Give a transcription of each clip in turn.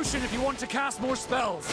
potion if you want to cast more spells.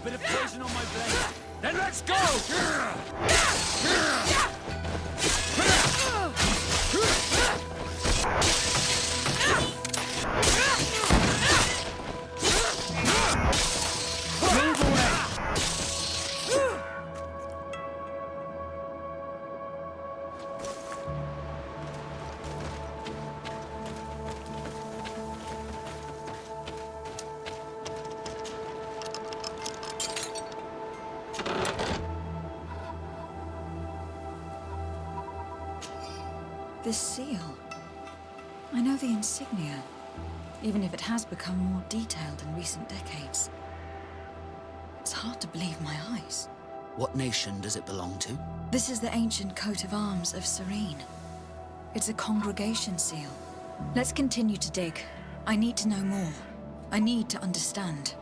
Bit of poison on my blade. Then let's go! Move away! This seal. I know the insignia, even if it has become more detailed in recent decades. It's hard to believe my eyes. What nation does it belong to? This is the ancient coat of arms of Serene. It's a congregation seal. Let's continue to dig. I need to know more. I need to understand.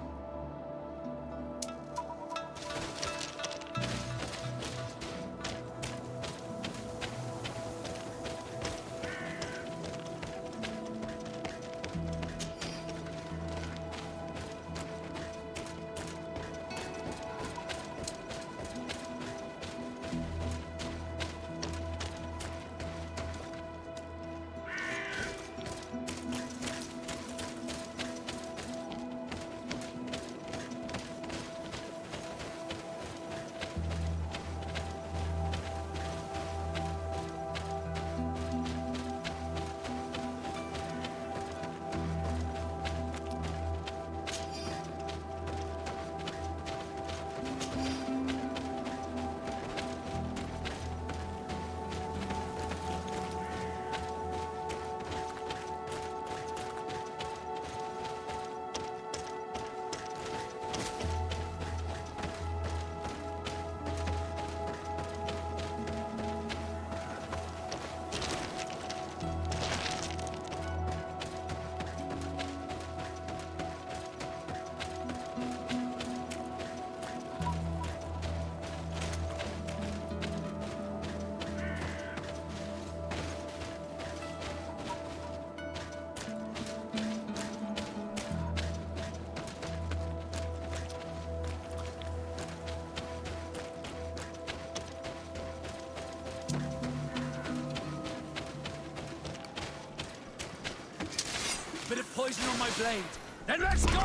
Bit of poison on my blade. Then let's go!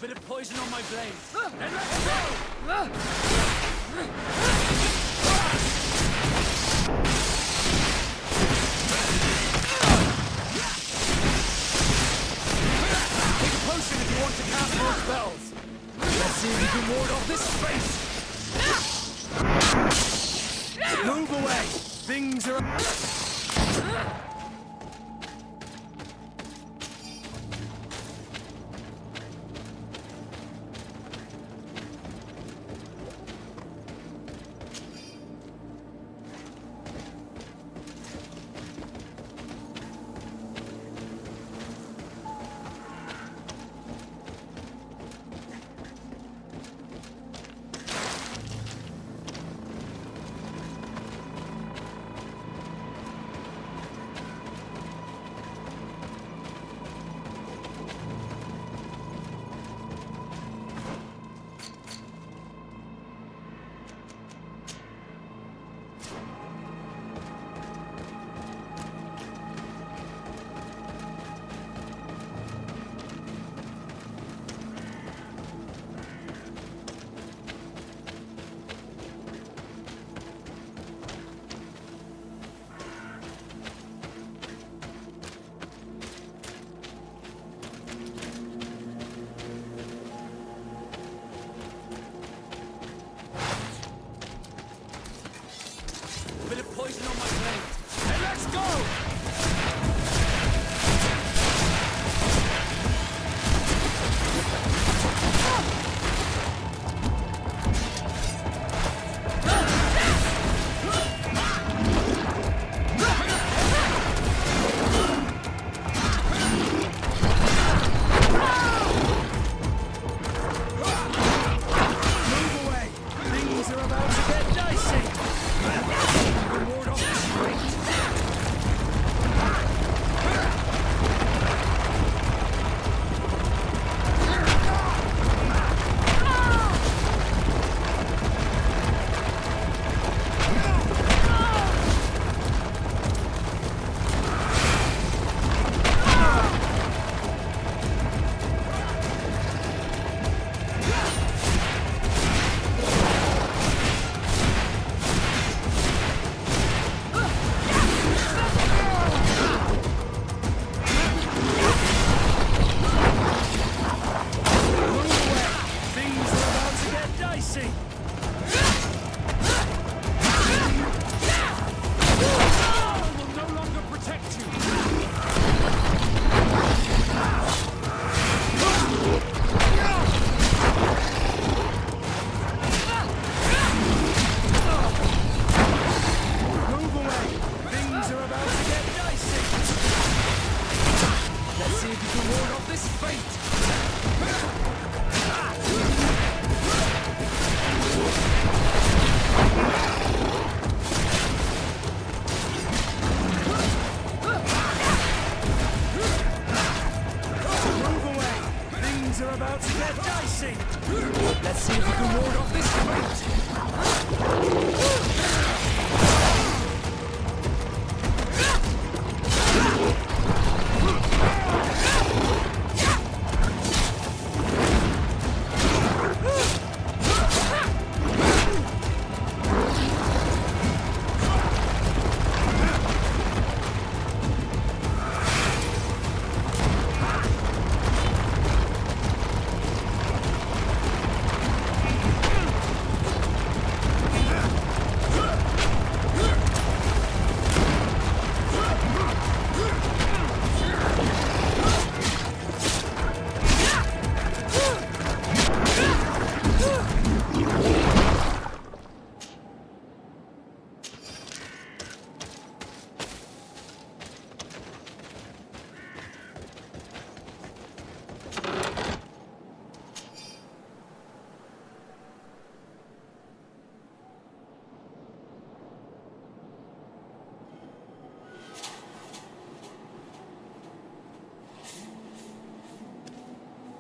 Bit of poison on my blade. Then let's go! Potion if you want to cast more spells. Let's see if you can ward off this space. Move away. Things are... get dicey! Let's see if we can ward off this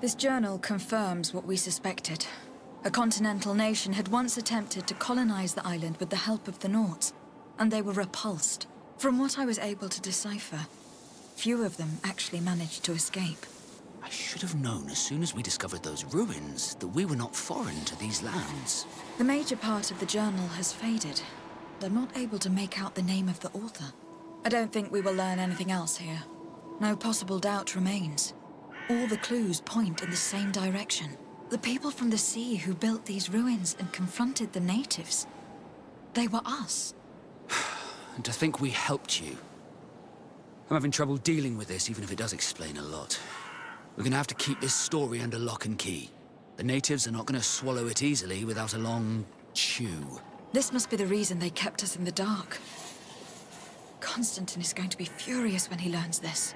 This journal confirms what we suspected. A continental nation had once attempted to colonize the island with the help of the Nauts, and they were repulsed. From what I was able to decipher, few of them actually managed to escape. I should have known as soon as we discovered those ruins that we were not foreign to these lands. The major part of the journal has faded. I'm not able to make out the name of the author. I don't think we will learn anything else here. No possible doubt remains. All the clues point in the same direction. The people from the sea who built these ruins and confronted the natives. They were us. And to think we helped you. I'm having trouble dealing with this, even if it does explain a lot. We're gonna have to keep this story under lock and key. The natives are not gonna swallow it easily without a long chew. This must be the reason they kept us in the dark. Constantine is going to be furious when he learns this.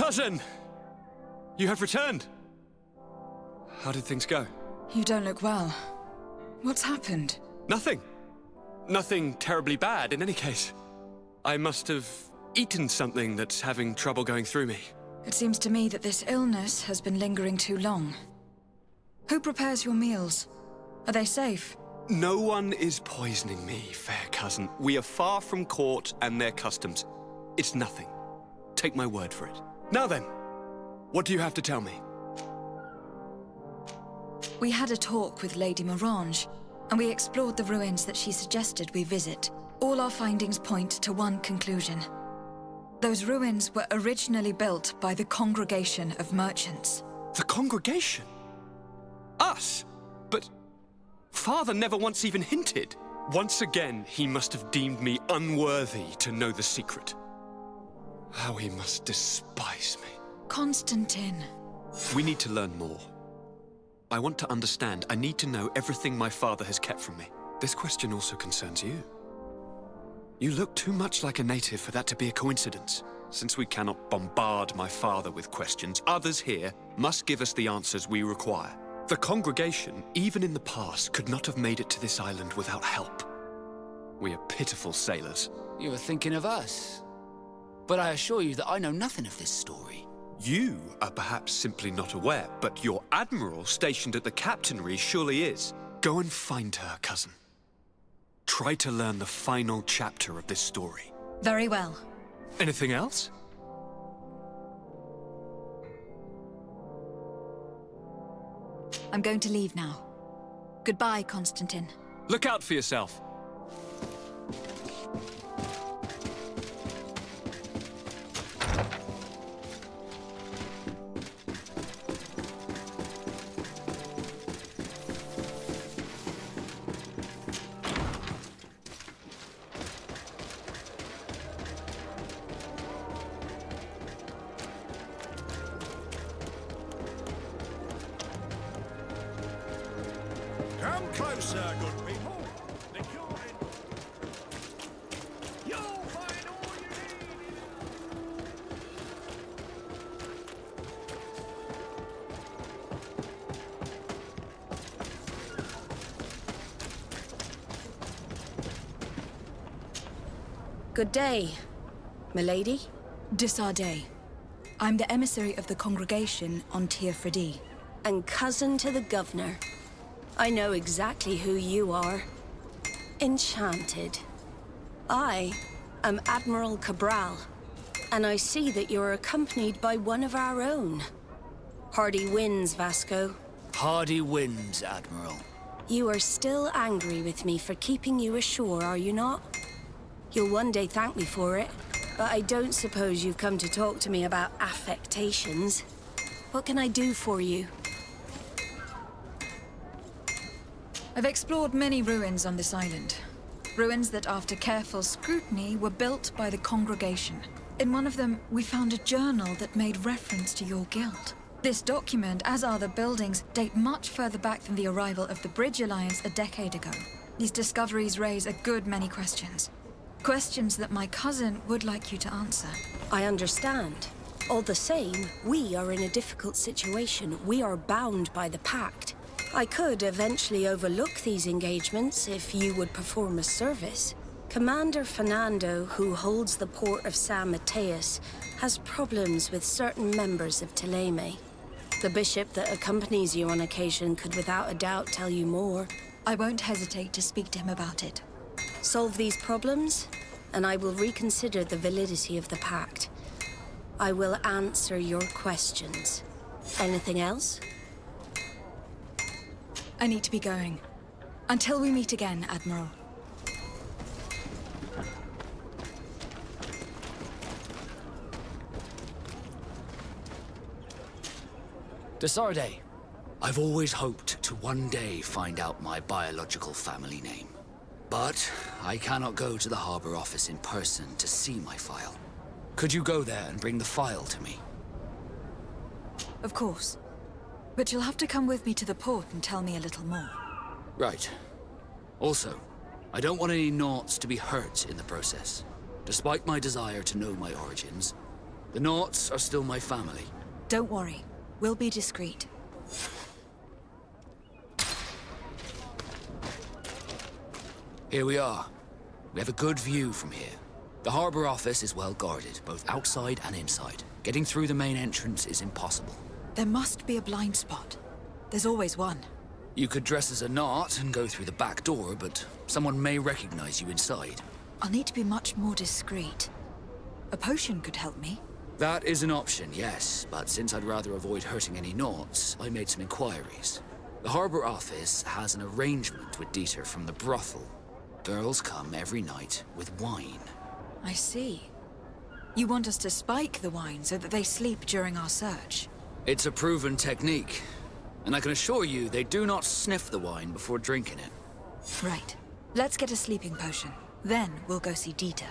Cousin! You have returned. How did things go? You don't look well. What's happened? Nothing. Nothing terribly bad in any case. I must have eaten something that's having trouble going through me. It seems to me that this illness has been lingering too long. Who prepares your meals? Are they safe? No one is poisoning me, fair cousin. We are far from court and their customs. It's nothing. Take my word for it. Now then, what do you have to tell me? We had a talk with Lady Morange, and we explored the ruins that she suggested we visit. All our findings point to one conclusion. Those ruins were originally built by the Congregation of Merchants. The Congregation? Us? But Father never once even hinted. Once again, he must have deemed me unworthy to know the secret. How he must despise me. Constantine. We need to learn more. I want to understand. I need to know everything my father has kept from me. This question also concerns you. You look too much like a native for that to be a coincidence. Since we cannot bombard my father with questions, others here must give us the answers we require. The congregation, even in the past, could not have made it to this island without help. We are pitiful sailors. You were thinking of us. But I assure you that I know nothing of this story. You are perhaps simply not aware, but your admiral stationed at the captainry surely is. Go and find her, cousin. Try to learn the final chapter of this story. Very well. Anything else? I'm going to leave now. Goodbye, Constantine. Look out for yourself. Come closer, good people. The cure You'll find all you need. Good day, milady. De Sardet. I'm the emissary of the congregation on Tir Freddy. And cousin to the governor. I know exactly who you are. Enchanted. I am Admiral Cabral, and I see that you're accompanied by one of our own. Hardy winds, Vasco. Hardy winds, Admiral. You are still angry with me for keeping you ashore, are you not? You'll one day thank me for it, but I don't suppose you've come to talk to me about affectations. What can I do for you? I've explored many ruins on this island. Ruins that, after careful scrutiny, were built by the congregation. In one of them, we found a journal that made reference to your guild. This document, as are the buildings, date much further back than the arrival of the Bridge Alliance a decade ago. These discoveries raise a good many questions. Questions that my cousin would like you to answer. I understand. All the same, we are in a difficult situation. We are bound by the pact. I could eventually overlook these engagements if you would perform a service. Commander Fernando, who holds the port of San Mateus, has problems with certain members of Teleme. The bishop that accompanies you on occasion could without a doubt tell you more. I won't hesitate to speak to him about it. Solve these problems, and I will reconsider the validity of the pact. I will answer your questions. Anything else? I need to be going. Until we meet again, Admiral. De Sardet, I've always hoped to one day find out my biological family name. But I cannot go to the harbor office in person to see my file. Could you go there and bring the file to me? Of course. But you'll have to come with me to the port and tell me a little more. Right. Also, I don't want any Naughts to be hurt in the process. Despite my desire to know my origins, the Naughts are still my family. Don't worry. We'll be discreet. Here we are. We have a good view from here. The harbor office is well guarded, both outside and inside. Getting through the main entrance is impossible. There must be a blind spot. There's always one. You could dress as a Naut and go through the back door, but someone may recognize you inside. I'll need to be much more discreet. A potion could help me. That is an option, yes, but since I'd rather avoid hurting any Naughts, I made some inquiries. The harbor office has an arrangement with Dieter from the brothel. Girls come every night with wine. I see. You want us to spike the wine so that they sleep during our search? It's a proven technique, and I can assure you they do not sniff the wine before drinking it. Right. Let's get a sleeping potion. Then we'll go see Dieter.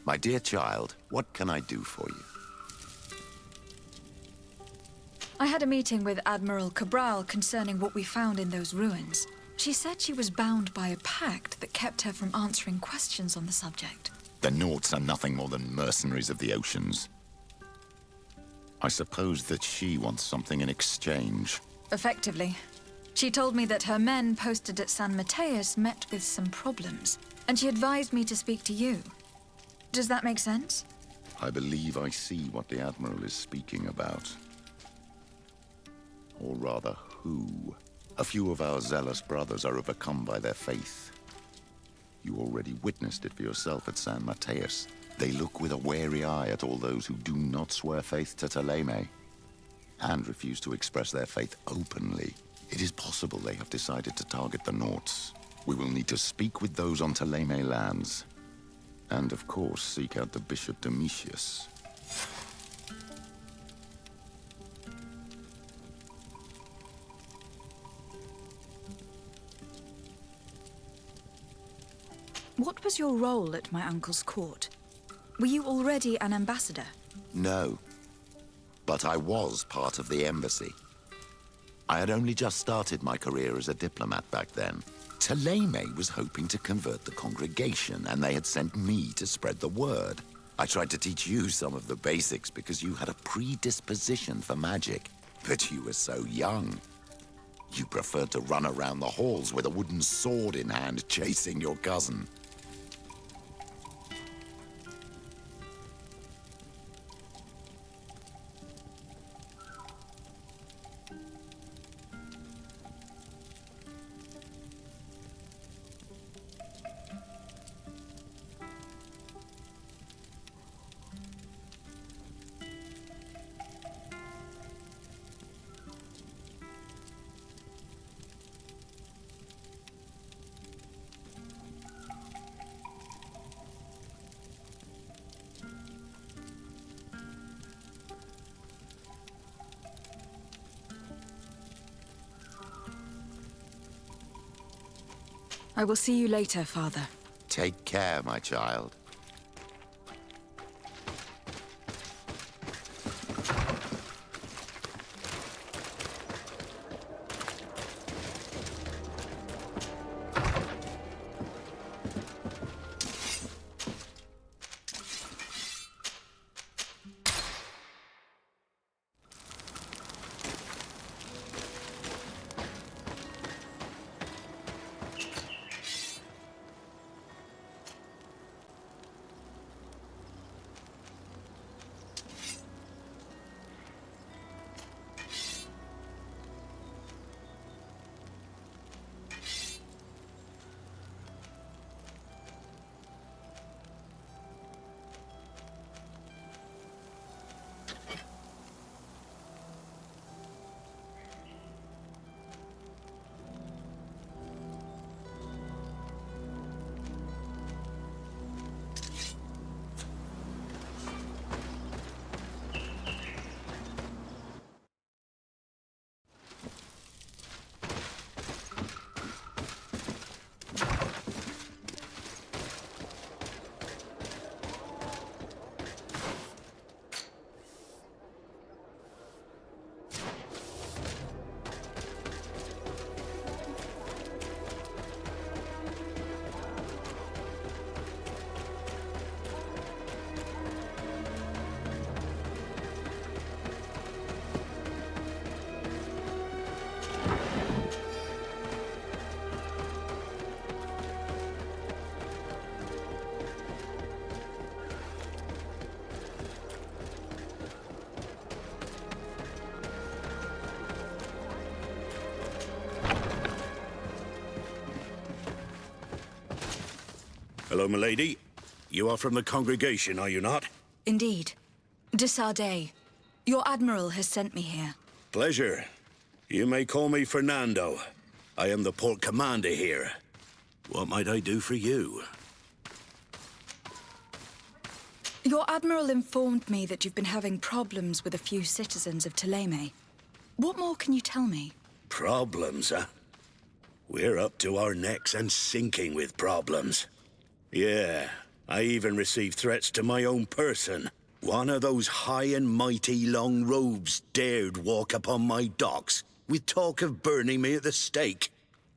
My dear child, what can I do for you? I had a meeting with Admiral Cabral concerning what we found in those ruins. She said she was bound by a pact that kept her from answering questions on the subject. The Nauts are nothing more than mercenaries of the oceans. I suppose that she wants something in exchange. Effectively. She told me that her men posted at San Mateus met with some problems, and she advised me to speak to you. Does that make sense? I believe I see what the Admiral is speaking about. Or rather, who. A few of our zealous brothers are overcome by their faith. You already witnessed it for yourself at San Mateus. They look with a wary eye at all those who do not swear faith to Tplayed, and refuse to express their faith openly. It is possible they have decided to target the Nauts. We will need to speak with those on Tplayed lands. And of course, seek out the Bishop Domitius. What was your role at my uncle's court? Were you already an ambassador? No. But I was part of the embassy. I had only just started my career as a diplomat back then. Tplayed was hoping to convert the congregation, and they had sent me to spread the word. I tried to teach you some of the basics because you had a predisposition for magic, but you were so young. You preferred to run around the halls with a wooden sword in hand, chasing your cousin. I will see you later, Father. Take care, my child. Hello, milady. You are from the congregation, are you not? Indeed. De Sardet. Your admiral has sent me here. Pleasure. You may call me Fernando. I am the port commander here. What might I do for you? Your admiral informed me that you've been having problems with a few citizens of tplayed. What more can you tell me? Problems, huh? We're up to our necks and sinking with problems. Yeah, I even received threats to my own person. One of those high and mighty long robes dared walk upon my docks with talk of burning me at the stake.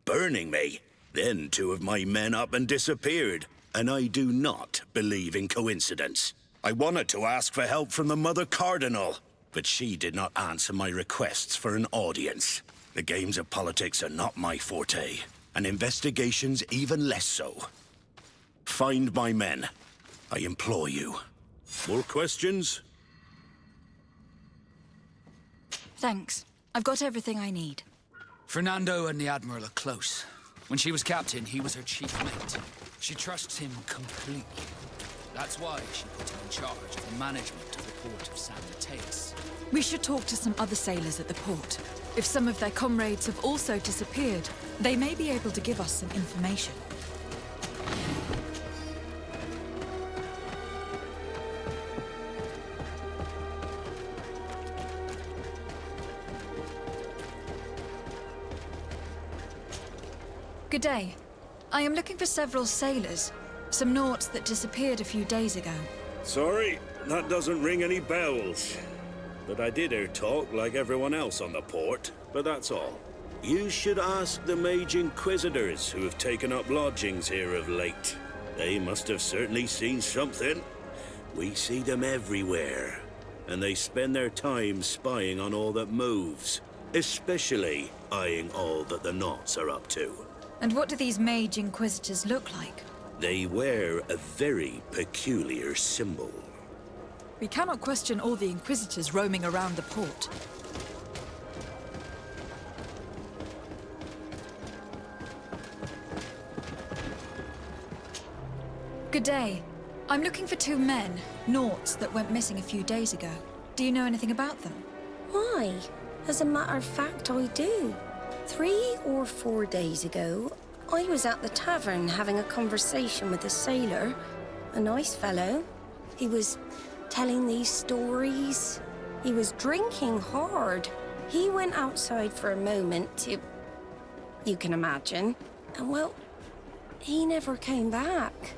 Burning me? Then 2 of my men up and disappeared, and I do not believe in coincidence. I wanted to ask for help from the Mother Cardinal, but she did not answer my requests for an audience. The games of politics are not my forte, and investigations even less so. Find my men. I implore you. More questions? Thanks. I've got everything I need. Fernando and the Admiral are close. When she was captain, he was her chief mate. She trusts him completely. That's why she put him in charge of the management of the port of San Mateus. We should talk to some other sailors at the port. If some of their comrades have also disappeared, they may be able to give us some information. Good day. I am looking for several sailors. Some naughts that disappeared a few days ago. Sorry, that doesn't ring any bells. But I did hear talk like everyone else on the port, but that's all. You should ask the Mage Inquisitors who have taken up lodgings here of late. They must have certainly seen something. We see them everywhere, and they spend their time spying on all that moves, especially eyeing all that the Naughts are up to. And what do these Mage Inquisitors look like? They wear a very peculiar symbol. We cannot question all the Inquisitors roaming around the port. Good day. I'm looking for 2 men, Naughts, that went missing a few days ago. Do you know anything about them? Why? As a matter of fact, I do. 3 or 4 days ago, I was at the tavern having a conversation with a sailor. A nice fellow. He was telling these stories. He was drinking hard. He went outside for a moment to... you can imagine. And well, he never came back.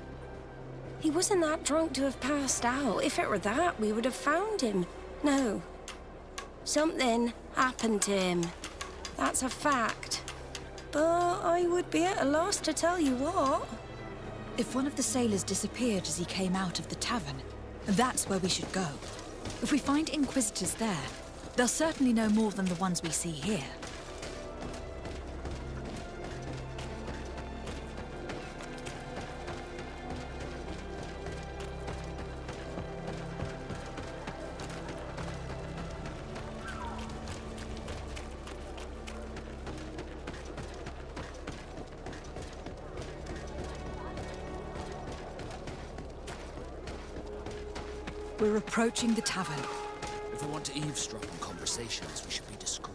He wasn't that drunk to have passed out. If it were that, we would have found him. No. Something happened to him. That's a fact. But I would be at a loss to tell you what. If one of the sailors disappeared as he came out of the tavern, that's where we should go. If we find Inquisitors there, they'll certainly know more than the ones we see here. We're approaching the tavern. If we want to eavesdrop on conversations, we should be discreet.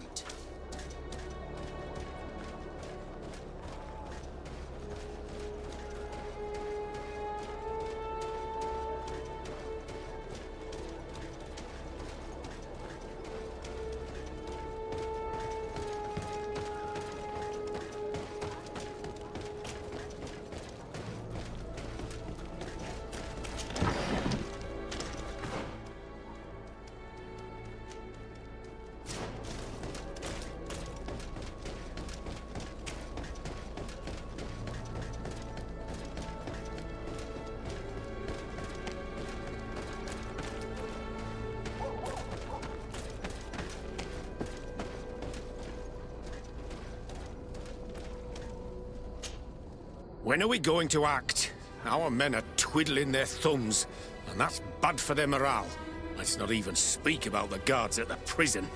When are we going to act? Our men are twiddling their thumbs, and that's bad for their morale. Let's not even speak about the guards at the prison.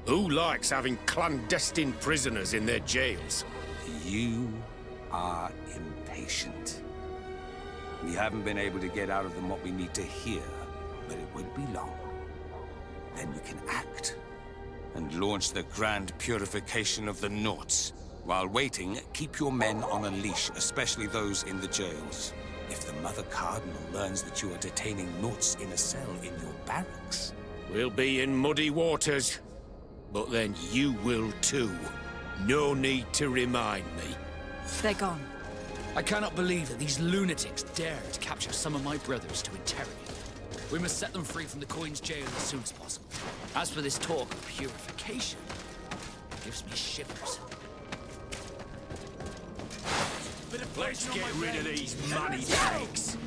Who likes having clandestine prisoners in their jails? You are impatient. We haven't been able to get out of them what we need to hear, but it won't be long. Then you can act, and launch the grand purification of the Naughts. While waiting, keep your men on a leash, especially those in the jails. If the Mother Cardinal learns that you are detaining Naughts in a cell in your barracks... We'll be in muddy waters, but then you will too. No need to remind me. They're gone. I cannot believe that these lunatics dared capture some of my brothers to interrogate. We must set them free from the Coin's jail as soon as possible. As for this talk of purification, it gives me shivers. Let's get rid of these money bags.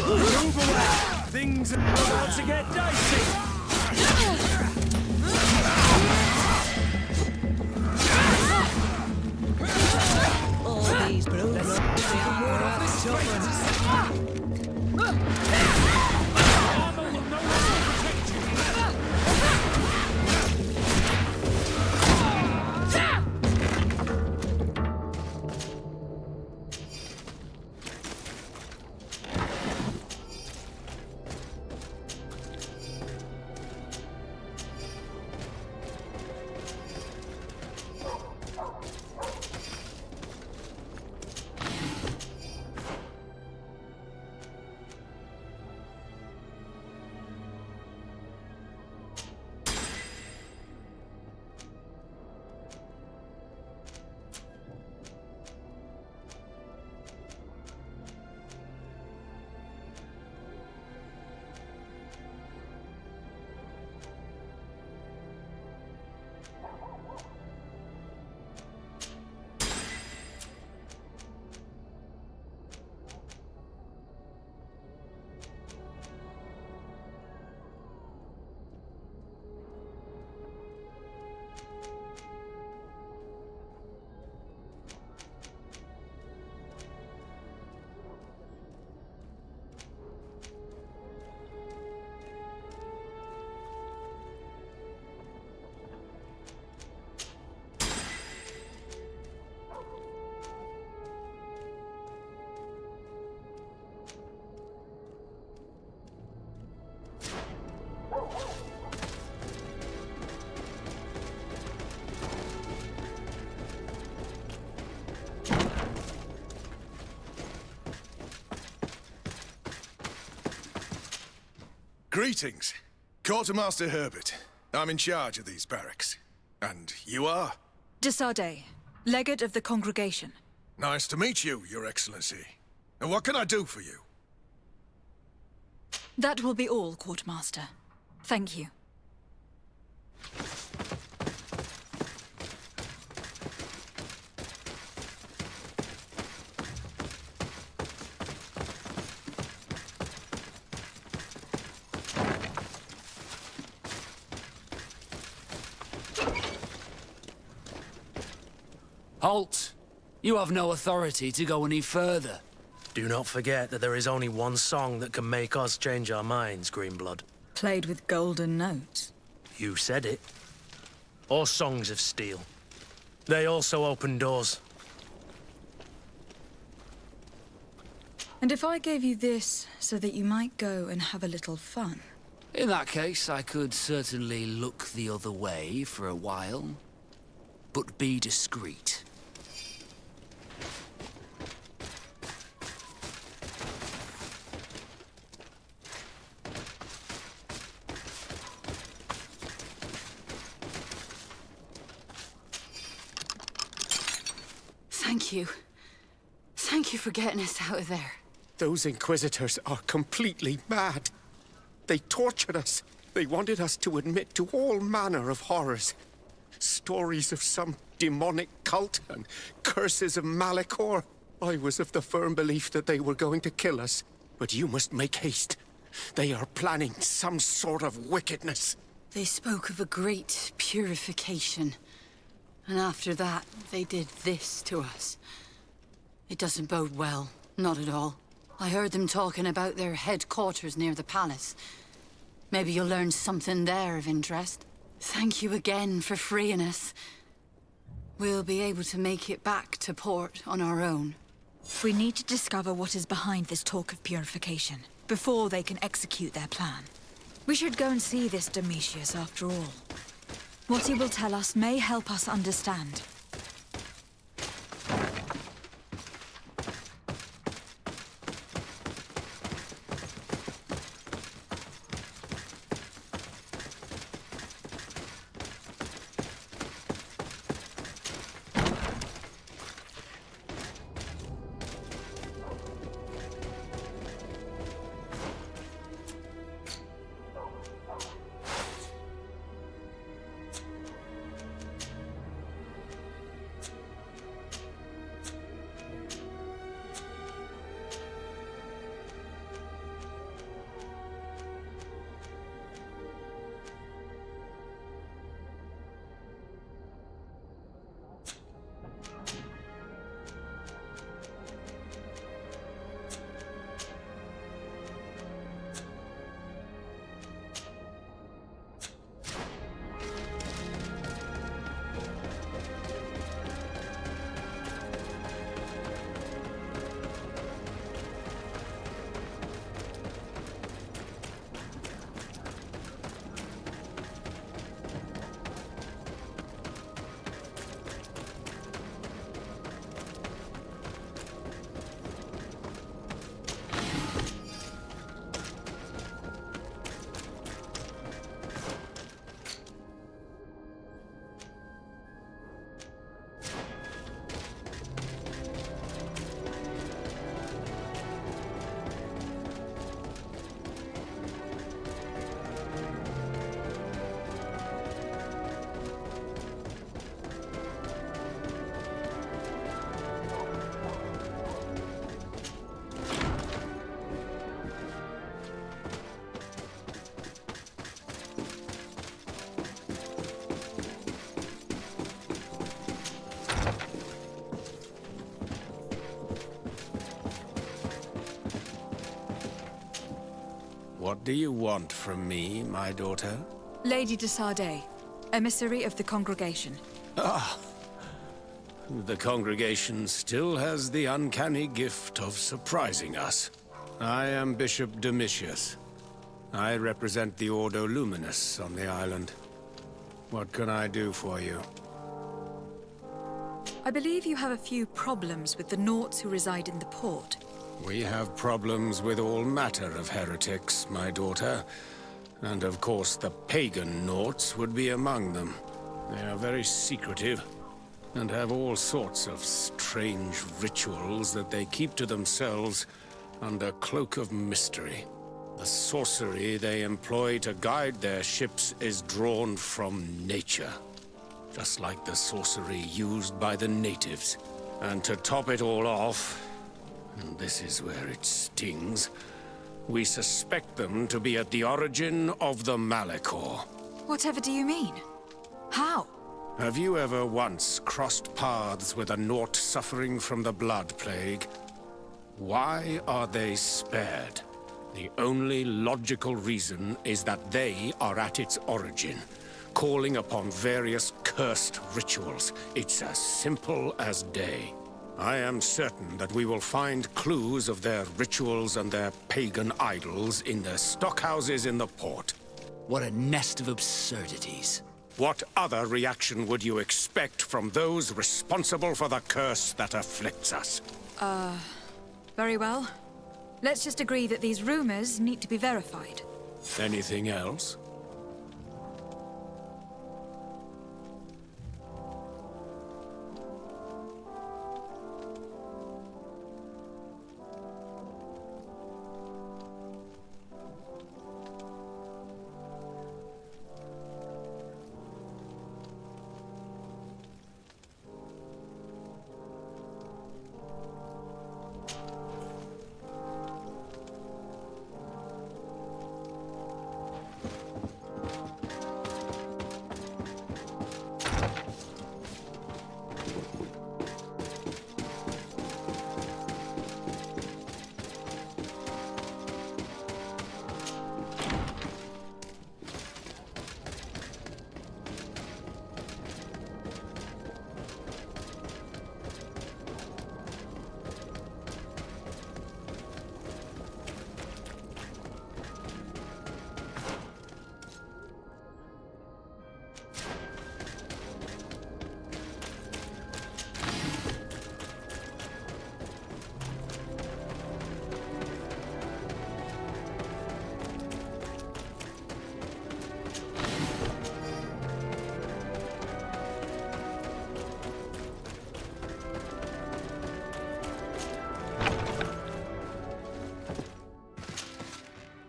Move away! Things are about to get dicey! All these blue Greetings. Quartermaster Herbert. I'm in charge of these barracks. And you are? De Sardet, legate of the congregation. Nice to meet you, Your Excellency. And what can I do for you? That will be all, Quartermaster. Thank you. Halt! You have no authority to go any further. Do not forget that there is only one song that can make us change our minds, Greenblood. Played with golden notes. You said it. Or songs of steel. They also open doors. And if I gave you this so that you might go and have a little fun? In that case, I could certainly look the other way for a while. But be discreet. Thank you. Thank you for getting us out of there. Those Inquisitors are completely mad. They tortured us. They wanted us to admit to all manner of horrors. Stories of some demonic cult and curses of Malachor. I was of the firm belief that they were going to kill us. But you must make haste. They are planning some sort of wickedness. They spoke of a great purification. And after that, they did this to us. It doesn't bode well. Not at all. I heard them talking about their headquarters near the palace. Maybe you'll learn something there of interest. Thank you again for freeing us. We'll be able to make it back to port on our own. We need to discover what is behind this talk of purification, before they can execute their plan. We should go and see this Domitius after all. What he will tell us may help us understand. What do you want from me, my daughter? Lady de Sardet, emissary of the congregation. Ah, the congregation still has the uncanny gift of surprising us. I am Bishop Domitius. I represent the Ordo Luminous on the island. What can I do for you? I believe you have a few problems with the Nauts who reside in the port. We have problems with all matter of heretics, my daughter. And of course the pagan Nauts would be among them. They are very secretive, and have all sorts of strange rituals that they keep to themselves under cloak of mystery. The sorcery they employ to guide their ships is drawn from nature, just like the sorcery used by the natives. And to top it all off, and this is where it stings, we suspect them to be at the origin of the Malachor. Whatever do you mean? How? Have you ever once crossed paths with a Naut suffering from the blood plague? Why are they spared? The only logical reason is that they are at its origin, calling upon various cursed rituals. It's as simple as day. I am certain that we will find clues of their rituals and their pagan idols in the stockhouses in the port. What a nest of absurdities. What other reaction would you expect from those responsible for the curse that afflicts us? Very well. Let's just agree that these rumors need to be verified. Anything else?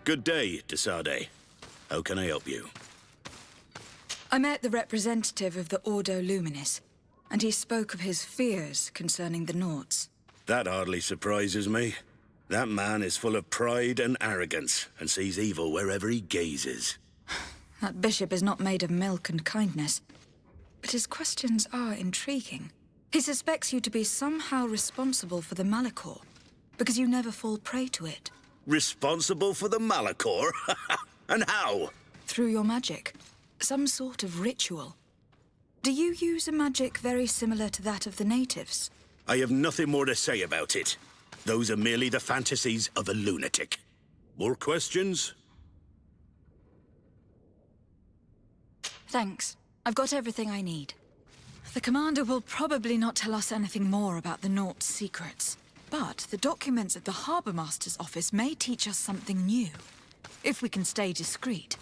Good day, Sardet. How can I help you? I met the representative of the Ordo Luminis, and he spoke of his fears concerning the Nauts. That hardly surprises me. That man is full of pride and arrogance, and sees evil wherever he gazes. That bishop is not made of milk and kindness, but his questions are intriguing. He suspects you to be somehow responsible for the Malachor, because you never fall prey to it. Responsible for the Malachor? And how? Through your magic. Some sort of ritual. Do you use a magic very similar to that of the natives? I have nothing more to say about it. Those are merely the fantasies of a lunatic. More questions? Thanks. I've got everything I need. The commander will probably not tell us anything more about the Nauts' secrets. But the documents at the Harbour Master's office may teach us something new, if we can stay discreet.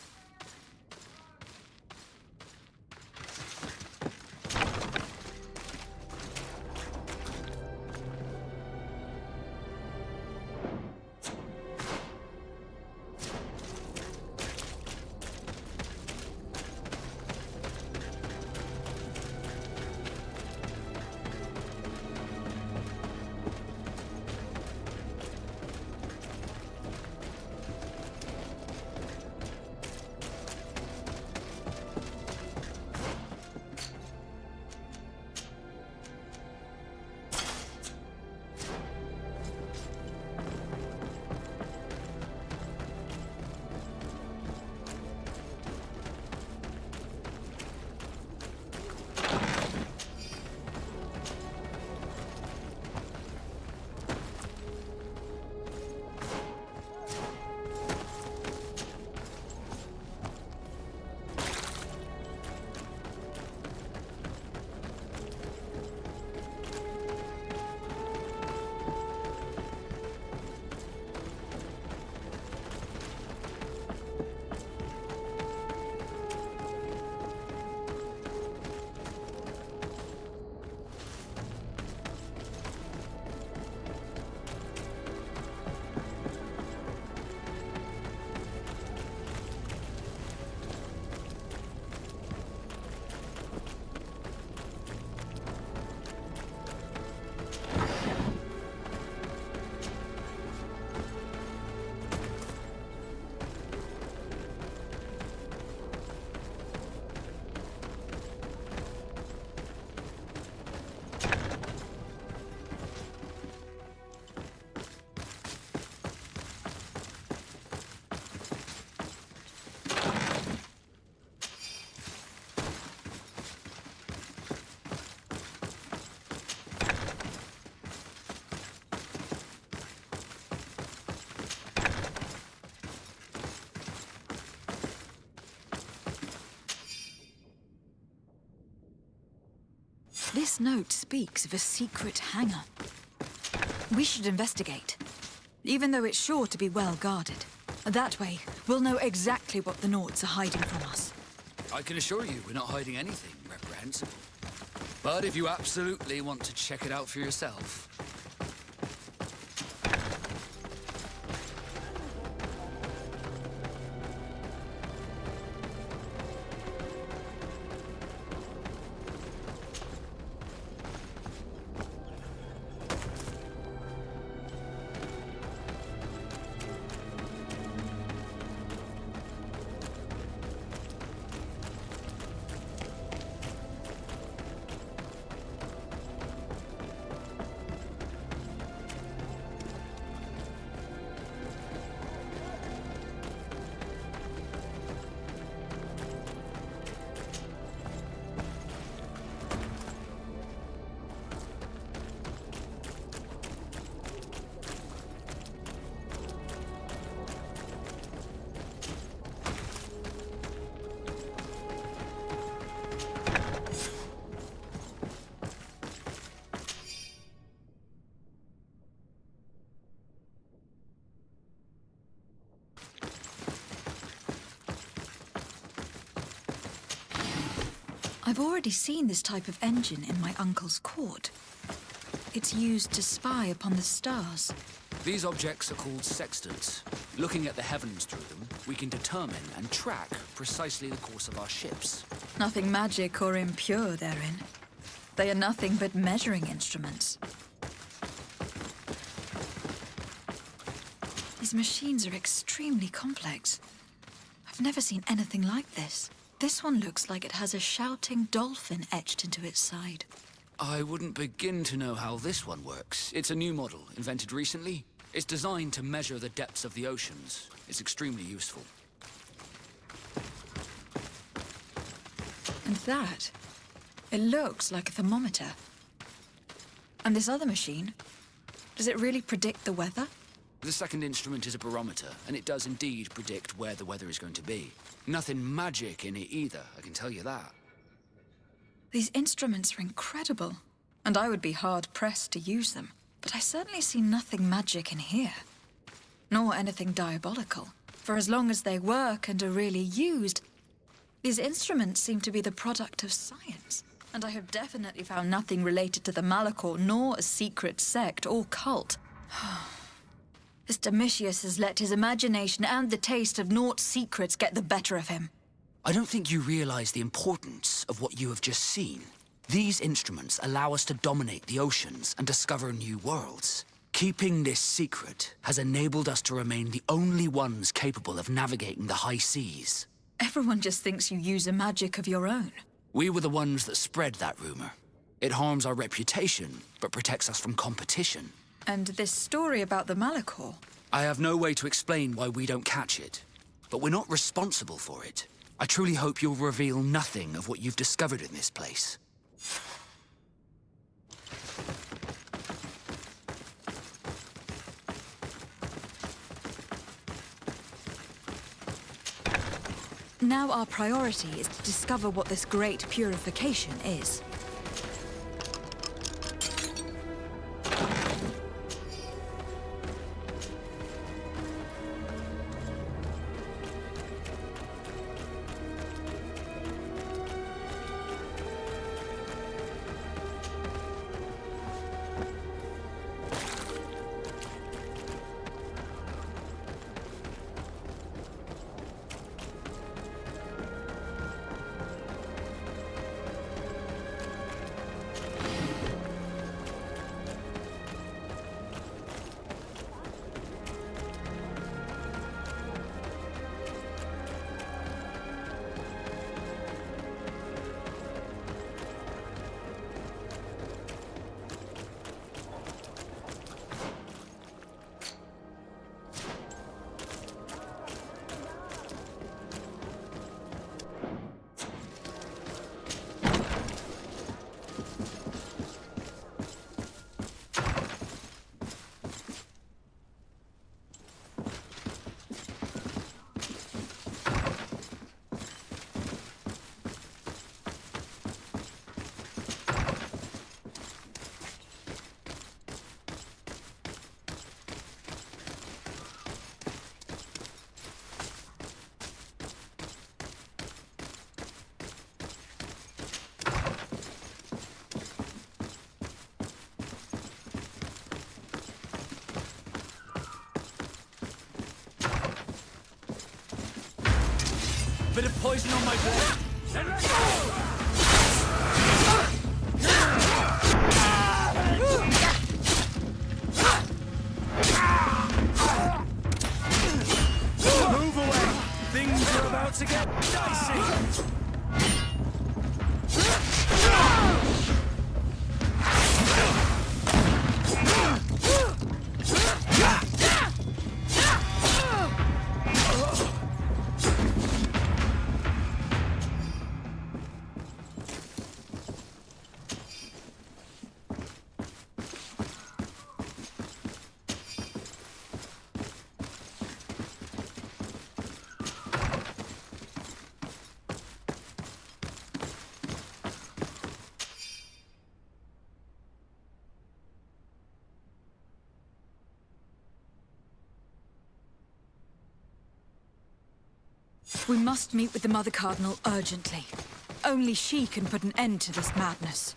This note speaks of a secret hangar. We should investigate, even though it's sure to be well guarded. That way, we'll know exactly what the Nauts are hiding from us. I can assure you we're not hiding anything reprehensible. But if you absolutely want to check it out for yourself... I've already seen this type of engine in my uncle's court. It's used to spy upon the stars. These objects are called sextants. Looking at the heavens through them, we can determine and track precisely the course of our ships. Nothing magic or impure therein. They are nothing but measuring instruments. These machines are extremely complex. I've never seen anything like this. This one looks like it has a shouting dolphin etched into its side. I wouldn't begin to know how this one works. It's a new model, invented recently. It's designed to measure the depths of the oceans. It's extremely useful. And that? It looks like a thermometer. And this other machine? Does it really predict the weather? The second instrument is a barometer, and it does indeed predict where the weather is going to be. Nothing magic in it either, I can tell you that. These instruments are incredible, and I would be hard-pressed to use them. But I certainly see nothing magic in here. Nor anything diabolical. For as long as they work and are really used, these instruments seem to be the product of science. And I have definitely found nothing related to the Malachor, nor a secret sect or cult. This Domitius has let his imagination and the taste of Naught's secrets get the better of him. I don't think you realize the importance of what you have just seen. These instruments allow us to dominate the oceans and discover new worlds. Keeping this secret has enabled us to remain the only ones capable of navigating the high seas. Everyone just thinks you use a magic of your own. We were the ones that spread that rumor. It harms our reputation, but protects us from competition. And this story about the Malachor? I have no way to explain why we don't catch it, but we're not responsible for it. I truly hope you'll reveal nothing of what you've discovered in this place. Now our priority is to discover what this great purification is. Bit of poison on my blade. Move away! Things are about to get dicey! We must meet with the Mother Cardinal urgently. Only she can put an end to this madness.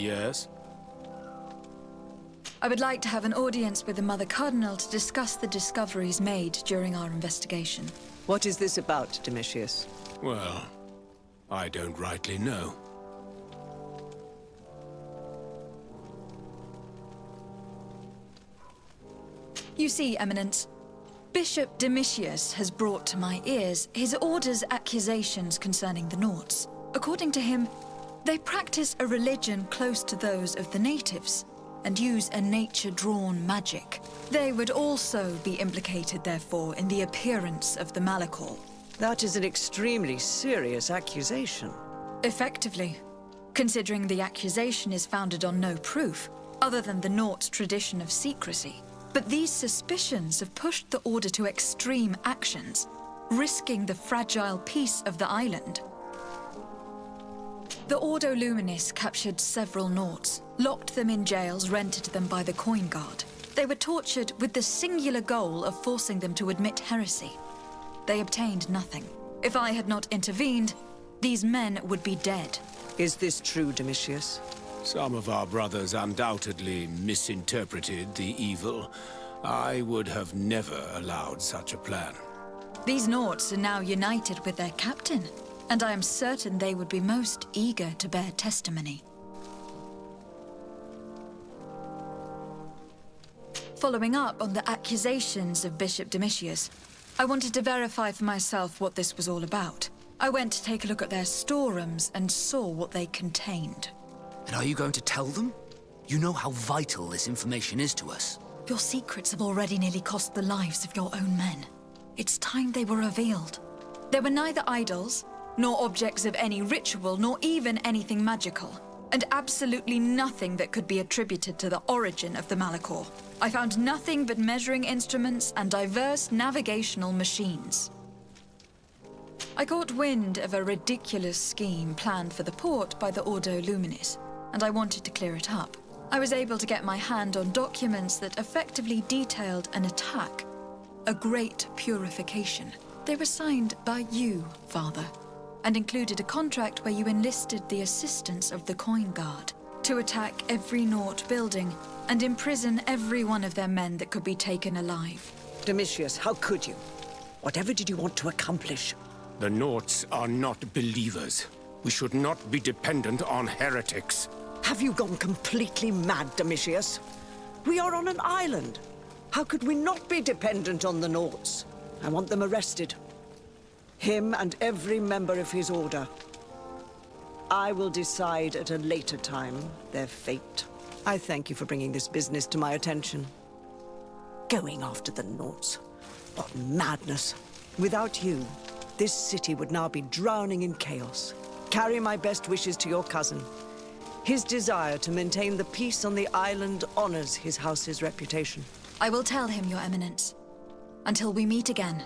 Yes? I would like to have an audience with the Mother Cardinal to discuss the discoveries made during our investigation. What is this about, Domitius? Well, I don't rightly know. You see, Eminence, Bishop Domitius has brought to my ears his order's accusations concerning the Nauts. According to him, they practice a religion close to those of the natives, and use a nature-drawn magic. They would also be implicated, therefore, in the appearance of the Malachor. That is an extremely serious accusation. Effectively, considering the accusation is founded on no proof, other than the Nauts' tradition of secrecy. But these suspicions have pushed the Order to extreme actions, risking the fragile peace of the island. The Ordo Luminis captured several Nauts, locked them in jails rented to them by the Coin Guard. They were tortured with the singular goal of forcing them to admit heresy. They obtained nothing. If I had not intervened, these men would be dead. Is this true, Domitius? Some of our brothers undoubtedly misinterpreted the evil. I would have never allowed such a plan. These Nauts are now united with their captain, and I am certain they would be most eager to bear testimony. Following up on the accusations of Bishop Domitius, I wanted to verify for myself what this was all about. I went to take a look at their storerooms and saw what they contained. And are you going to tell them? You know how vital this information is to us. Your secrets have already nearly cost the lives of your own men. It's time they were revealed. There were neither idols, nor objects of any ritual, nor even anything magical, and absolutely nothing that could be attributed to the origin of the Malachor. I found nothing but measuring instruments and diverse navigational machines. I caught wind of a ridiculous scheme planned for the port by the Ordo Luminis, and I wanted to clear it up. I was able to get my hand on documents that effectively detailed an attack, a great purification. They were signed by you, Father, and included a contract where you enlisted the assistance of the Coin Guard to attack every Naut building and imprison every one of their men that could be taken alive. Domitius, how could you? Whatever did you want to accomplish? The Nauts are not believers. We should not be dependent on heretics. Have you gone completely mad, Domitius? We are on an island. How could we not be dependent on the Nauts? I want them arrested. Him and every member of his order. I will decide at a later time their fate. I thank you for bringing this business to my attention. Going after the Nauts. What madness. Without you, this city would now be drowning in chaos. Carry my best wishes to your cousin. His desire to maintain the peace on the island honors his house's reputation. I will tell him, Your Eminence. Until we meet again.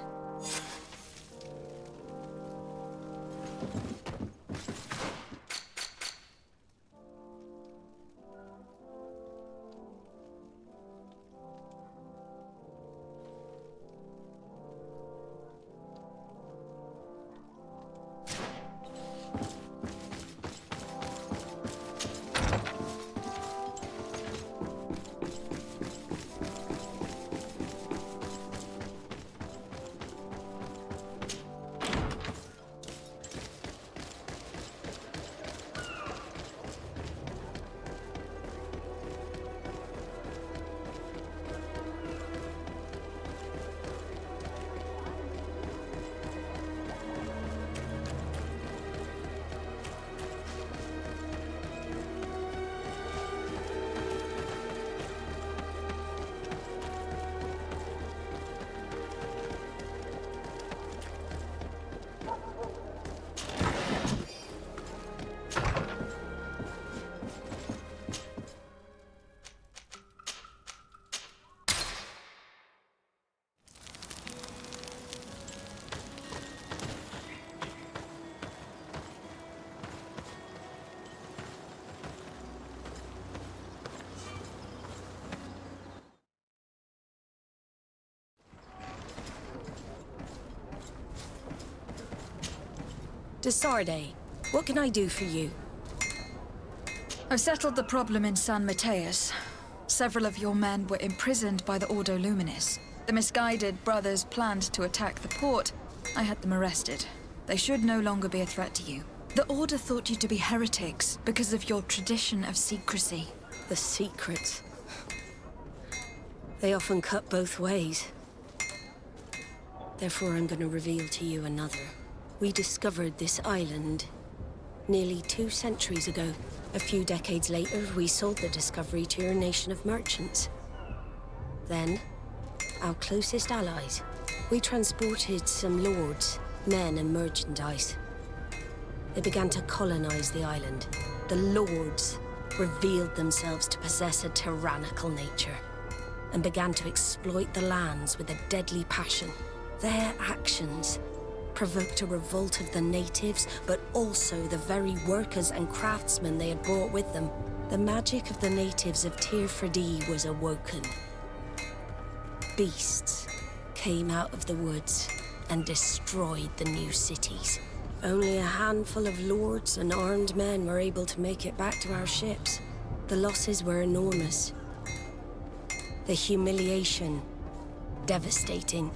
To Sardet, what can I do for you? I've settled the problem in San Mateus. Several of your men were imprisoned by the Ordo Luminis. The misguided brothers planned to attack the port. I had them arrested. They should no longer be a threat to you. The Order thought you to be heretics because of your tradition of secrecy. The secrets. They often cut both ways. Therefore, I'm going to reveal to you another. We discovered this island nearly 2 centuries ago. A few decades later, we sold the discovery to your nation of merchants. Then, our closest allies. We transported some lords, men and merchandise. They began to colonize the island. The lords revealed themselves to possess a tyrannical nature and began to exploit the lands with a deadly passion. Their actions provoked a revolt of the natives, but also the very workers and craftsmen they had brought with them. The magic of the natives of Tir Freddy was awoken. Beasts came out of the woods and destroyed the new cities. Only a handful of lords and armed men were able to make it back to our ships. The losses were enormous. The humiliation, devastating.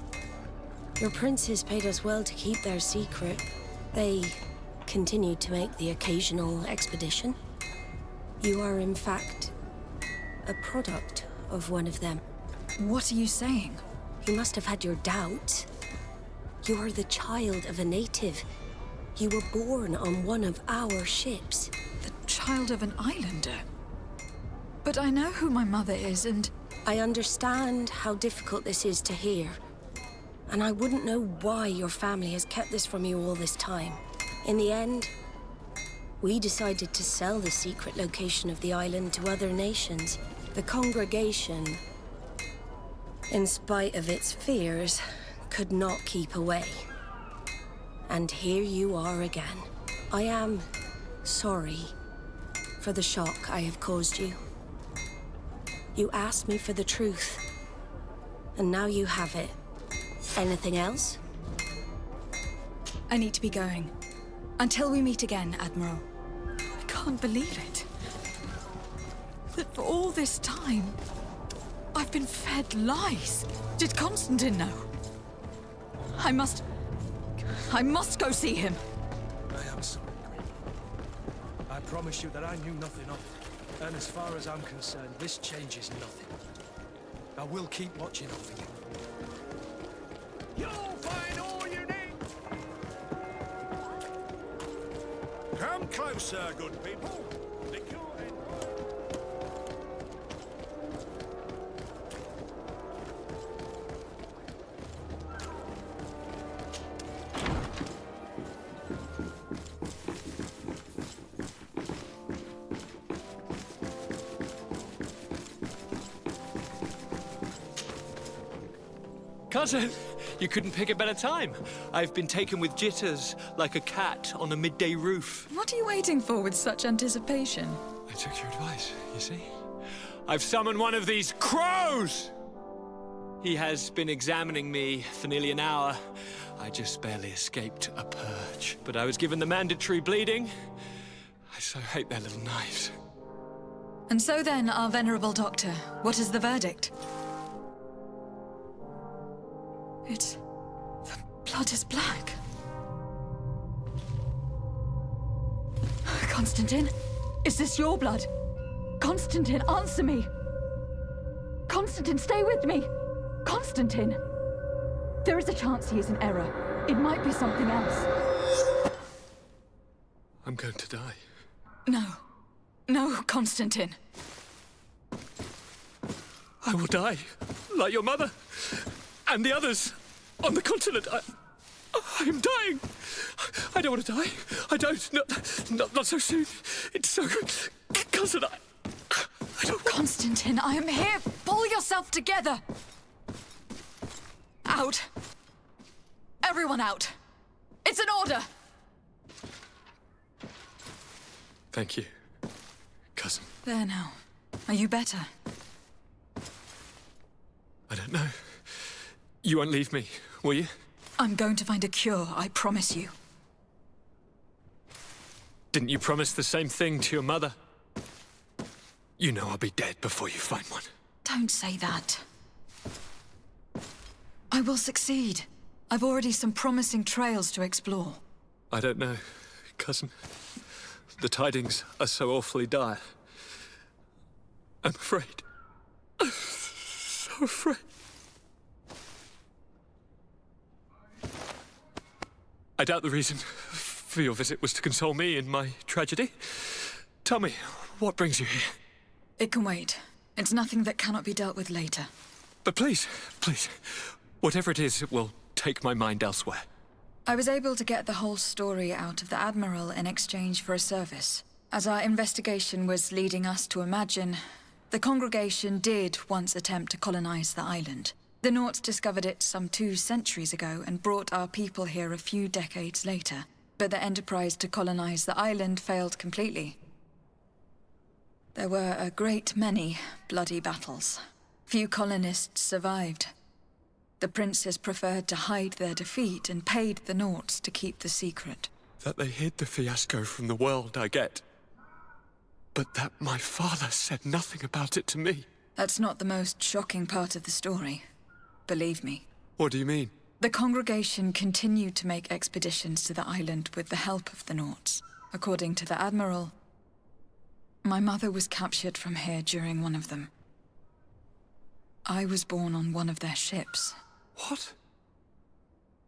Your princes paid us well to keep their secret. They continued to make the occasional expedition. You are, in fact, a product of one of them. What are you saying? You must have had your doubts. You are the child of a native. You were born on one of our ships. The child of an islander? But I know who my mother is, and... I understand how difficult this is to hear. And I wouldn't know why your family has kept this from you all this time. In the end, we decided to sell the secret location of the island to other nations. The congregation, in spite of its fears, could not keep away. And here you are again. I am sorry for the shock I have caused you. You asked me for the truth, and now you have it. Anything else? I need to be going. Until we meet again, Admiral. I can't believe it. That for all this time, I've been fed lies. Did Constantine know? I must go see him. I am sorry, Queen. I promise you that I knew nothing of it. And as far as I'm concerned, this changes nothing. I will keep watching over you. You'll find all you need! Come closer, good people. Lick your head. Cousin, you couldn't pick a better time. I've been taken with jitters, like a cat on a midday roof. What are you waiting for with such anticipation? I took your advice, you see? I've summoned one of these crows! He has been examining me for nearly an hour. I just barely escaped a purge. But I was given the mandatory bleeding. I so hate their little knives. And so then, our venerable doctor, what is the verdict? The blood is black. Constantine, is this your blood? Constantine, answer me! Constantine, stay with me! Constantine! There is a chance he is in error. It might be something else. I'm going to die. No. No, Constantine. I will die, like your mother, and the others on the continent. I am dying. I don't want to die. I don't. Not so soon. It's so good. Cousin, I don't... Constantine, I am here. Pull yourself together. Out. Everyone out. It's an order. Thank you, cousin. There now. Are you better? I don't know. You won't leave me, will you? I'm going to find a cure, I promise you. Didn't you promise the same thing to your mother? You know I'll be dead before you find one. Don't say that. I will succeed. I've already some promising trails to explore. I don't know, cousin. The tidings are so awfully dire. I'm afraid. I'm so afraid. I doubt the reason for your visit was to console me in my tragedy. Tell me, what brings you here? It can wait. It's nothing that cannot be dealt with later. But please, please, whatever it is, it will take my mind elsewhere. I was able to get the whole story out of the Admiral in exchange for a service. As our investigation was leading us to imagine, the congregation did once attempt to colonize the island. The Nauts discovered it some 2 centuries ago and brought our people here a few decades later. But the enterprise to colonize the island failed completely. There were a great many bloody battles. Few colonists survived. The princes preferred to hide their defeat and paid the Nauts to keep the secret. That they hid the fiasco from the world, I get. But that my father said nothing about it to me. That's not the most shocking part of the story. Believe me. What do you mean? The congregation continued to make expeditions to the island with the help of the Nauts. According to the Admiral, my mother was captured from here during one of them. I was born on one of their ships. What?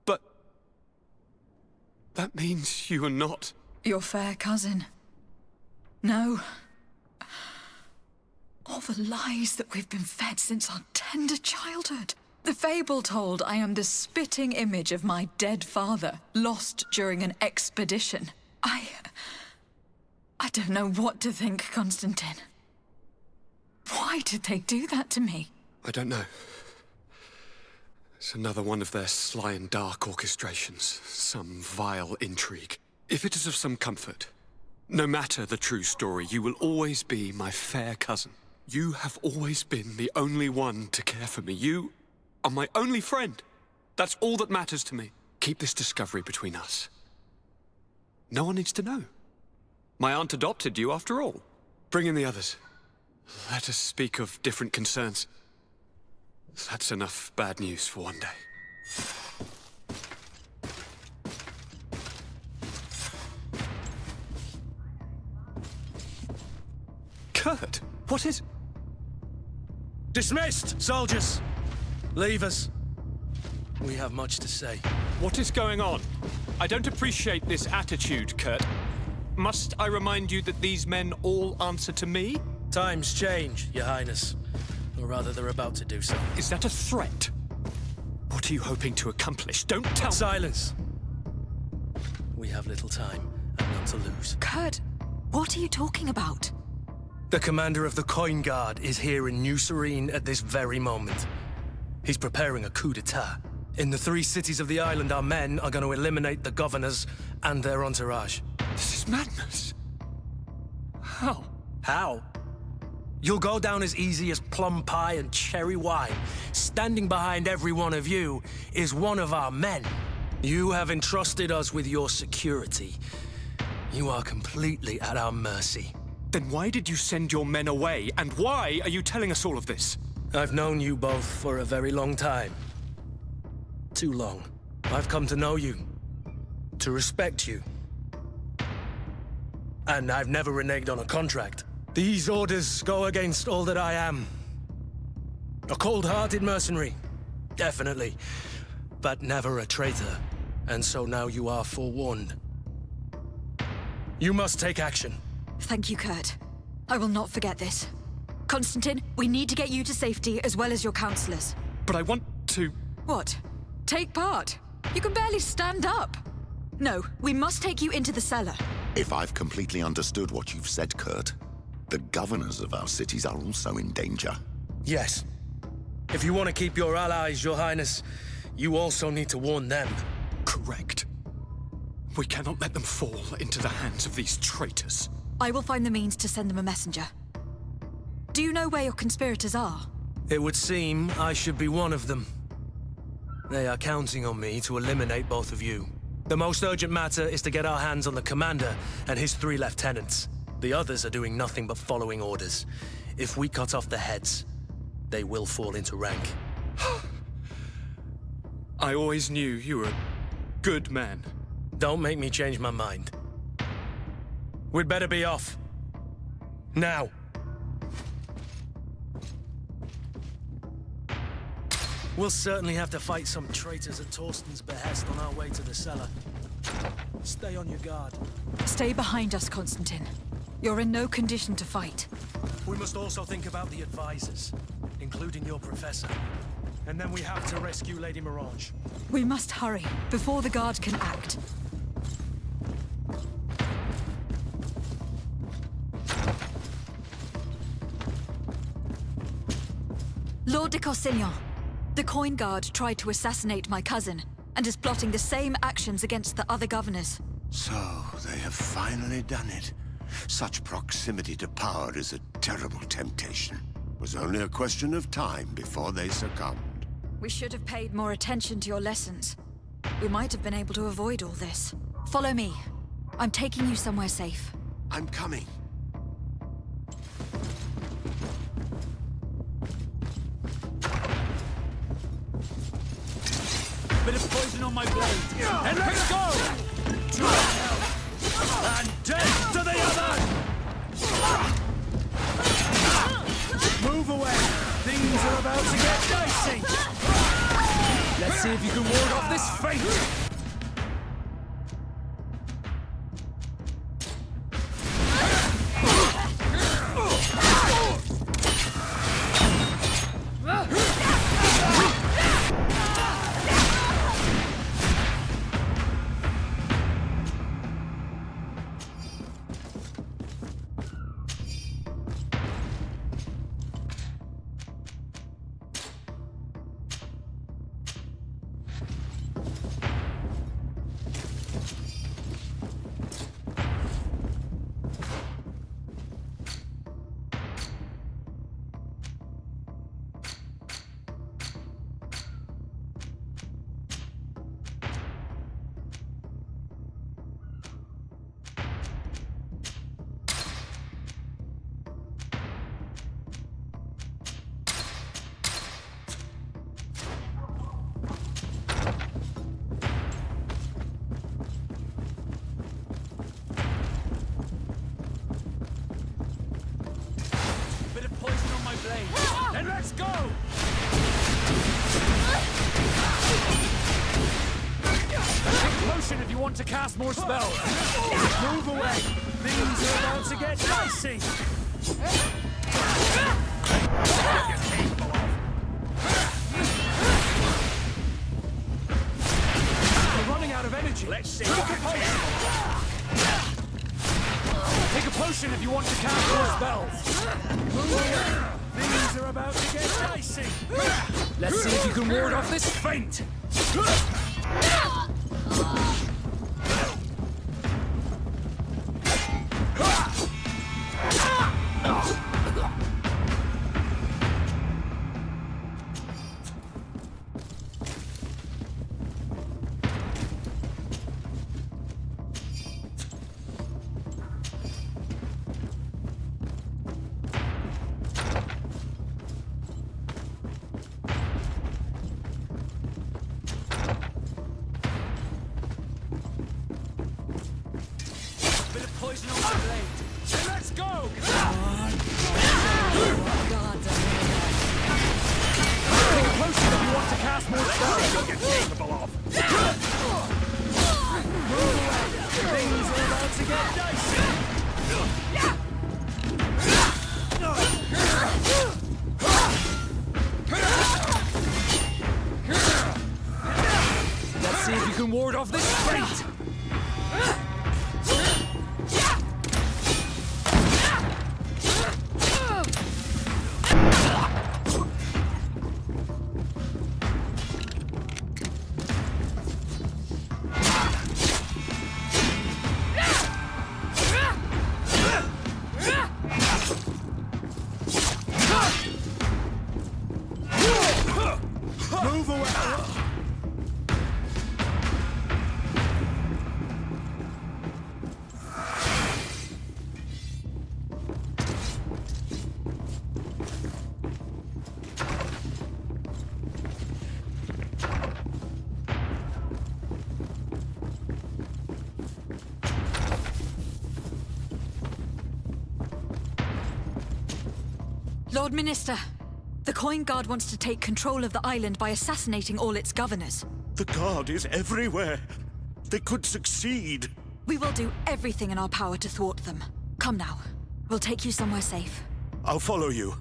But... that means you are not... your fair cousin. No. All the lies that we've been fed since our tender childhood. The fable told I am the spitting image of my dead father, lost during an expedition. I don't know what to think, Constantine. Why did they do that to me? I don't know. It's another one of their sly and dark orchestrations. Some vile intrigue. If it is of some comfort, no matter the true story, you will always be my fair cousin. You have always been the only one to care for me. You are my only friend. That's all that matters to me. Keep this discovery between us. No one needs to know. My aunt adopted you after all. Bring in the others. Let us speak of different concerns. That's enough bad news for one day. Kurt, what is... Dismissed, soldiers! Leave us. We have much to say. What is going on? I don't appreciate this attitude, Kurt. Must I remind you that these men all answer to me? Times change, Your Highness. Or rather, they're about to do so. Is that a threat? What are you hoping to accomplish? Don't tell me. Silence! We have little time, and none to lose. Kurt, what are you talking about? The commander of the Coin Guard is here in New Serene at this very moment. He's preparing a coup d'etat. In the 3 cities of the island, our men are going to eliminate the governors and their entourage. This is madness. How? How? You'll go down as easy as plum pie and cherry wine. Standing behind every one of you is one of our men. You have entrusted us with your security. You are completely at our mercy. Then why did you send your men away? And why are you telling us all of this? I've known you both for a very long time. Too long. I've come to know you. To respect you. And I've never reneged on a contract. These orders go against all that I am. A cold-hearted mercenary, definitely. But never a traitor. And so now you are forewarned. You must take action. Thank you, Kurt. I will not forget this. Constantine, we need to get you to safety as well as your counselors. But I want to... What? Take part? You can barely stand up. No, we must take you into the cellar. If I've completely understood what you've said, Kurt, the governors of our cities are also in danger. Yes. If you want to keep your allies, Your Highness, you also need to warn them. Correct. We cannot let them fall into the hands of these traitors. I will find the means to send them a messenger. Do you know where your conspirators are? It would seem I should be one of them. They are counting on me to eliminate both of you. The most urgent matter is to get our hands on the commander and his 3 lieutenants. The others are doing nothing but following orders. If we cut off the heads, they will fall into rank. I always knew you were a good man. Don't make me change my mind. We'd better be off. Now. We'll certainly have to fight some traitors at Torsten's behest on our way to the cellar. Stay on your guard. Stay behind us, Constantine. You're in no condition to fight. We must also think about the advisors, including your professor. And then we have to rescue Lady Mirange. We must hurry, before the guard can act. Lord de Corsillon, the Coin Guard tried to assassinate my cousin, and is plotting the same actions against the other governors. So, they have finally done it. Such proximity to power is a terrible temptation. It was only a question of time before they succumbed. We should have paid more attention to your lessons. We might have been able to avoid all this. Follow me. I'm taking you somewhere safe. I'm coming. Bit of poison on my blade. And let's go! To hell! And death to the other! Move away! Things are about to get dicey! Let's see if you can ward off this fate! Then let's go! Take a potion if you want to cast more spells. Move away. Things are about to get dicey. We're running out of energy. Let's see. Take a potion if you want to cast more spells. Move away. Things are about to get dicey. Let's see if you can ward off this feint. Poison on my blade. And let's go! Take a potion if you want to cast more spells. You'll get capable of. Move away. Things are about to get dicey. Let's see if you can ward off this fate. Move away! Lord Minister, the Coin Guard wants to take control of the island by assassinating all its governors. The Guard is everywhere. They could succeed. We will do everything in our power to thwart them. Come now. We'll take you somewhere safe. I'll follow you.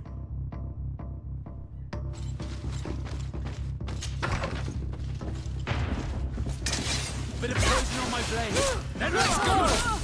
Bit of poison on my blade. Then let's go!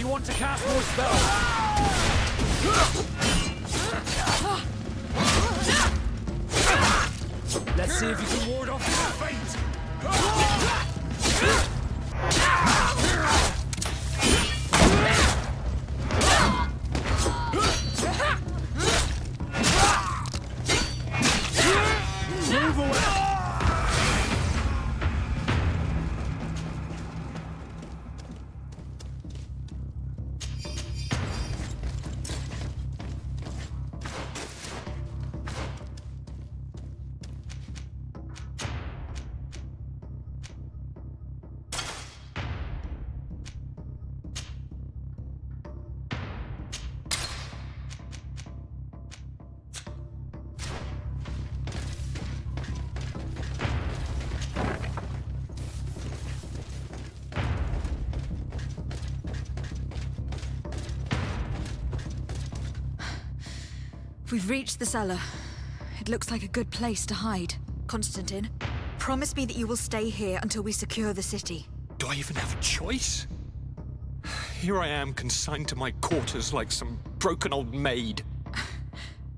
Want to cast more spells? Let's see if you can ward off this fate! Move away! We've reached the cellar. It looks like a good place to hide. Constantine, promise me that you will stay here until we secure the city. Do I even have a choice? Here I am, consigned to my quarters like some broken old maid.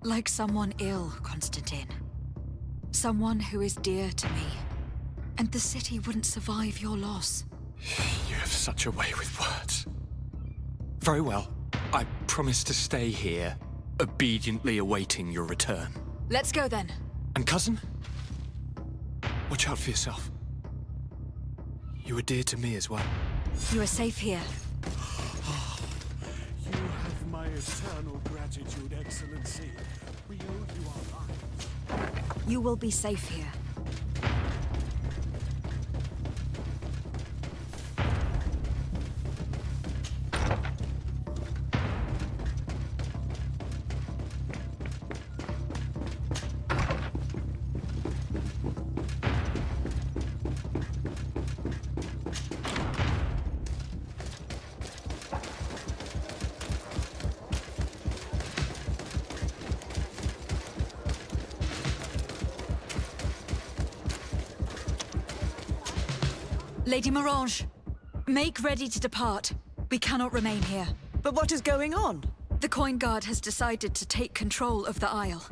Like someone ill, Constantine. Someone who is dear to me. And the city wouldn't survive your loss. You have such a way with words. Very well. I promise to stay here, obediently awaiting your return. Let's go then. And cousin? Watch out for yourself. You are dear to me as well. You are safe here. You have my eternal gratitude, Excellency. We owe you our lives. You will be safe here. Lady Morange, make ready to depart. We cannot remain here. But what is going on? The Coin Guard has decided to take control of the Isle.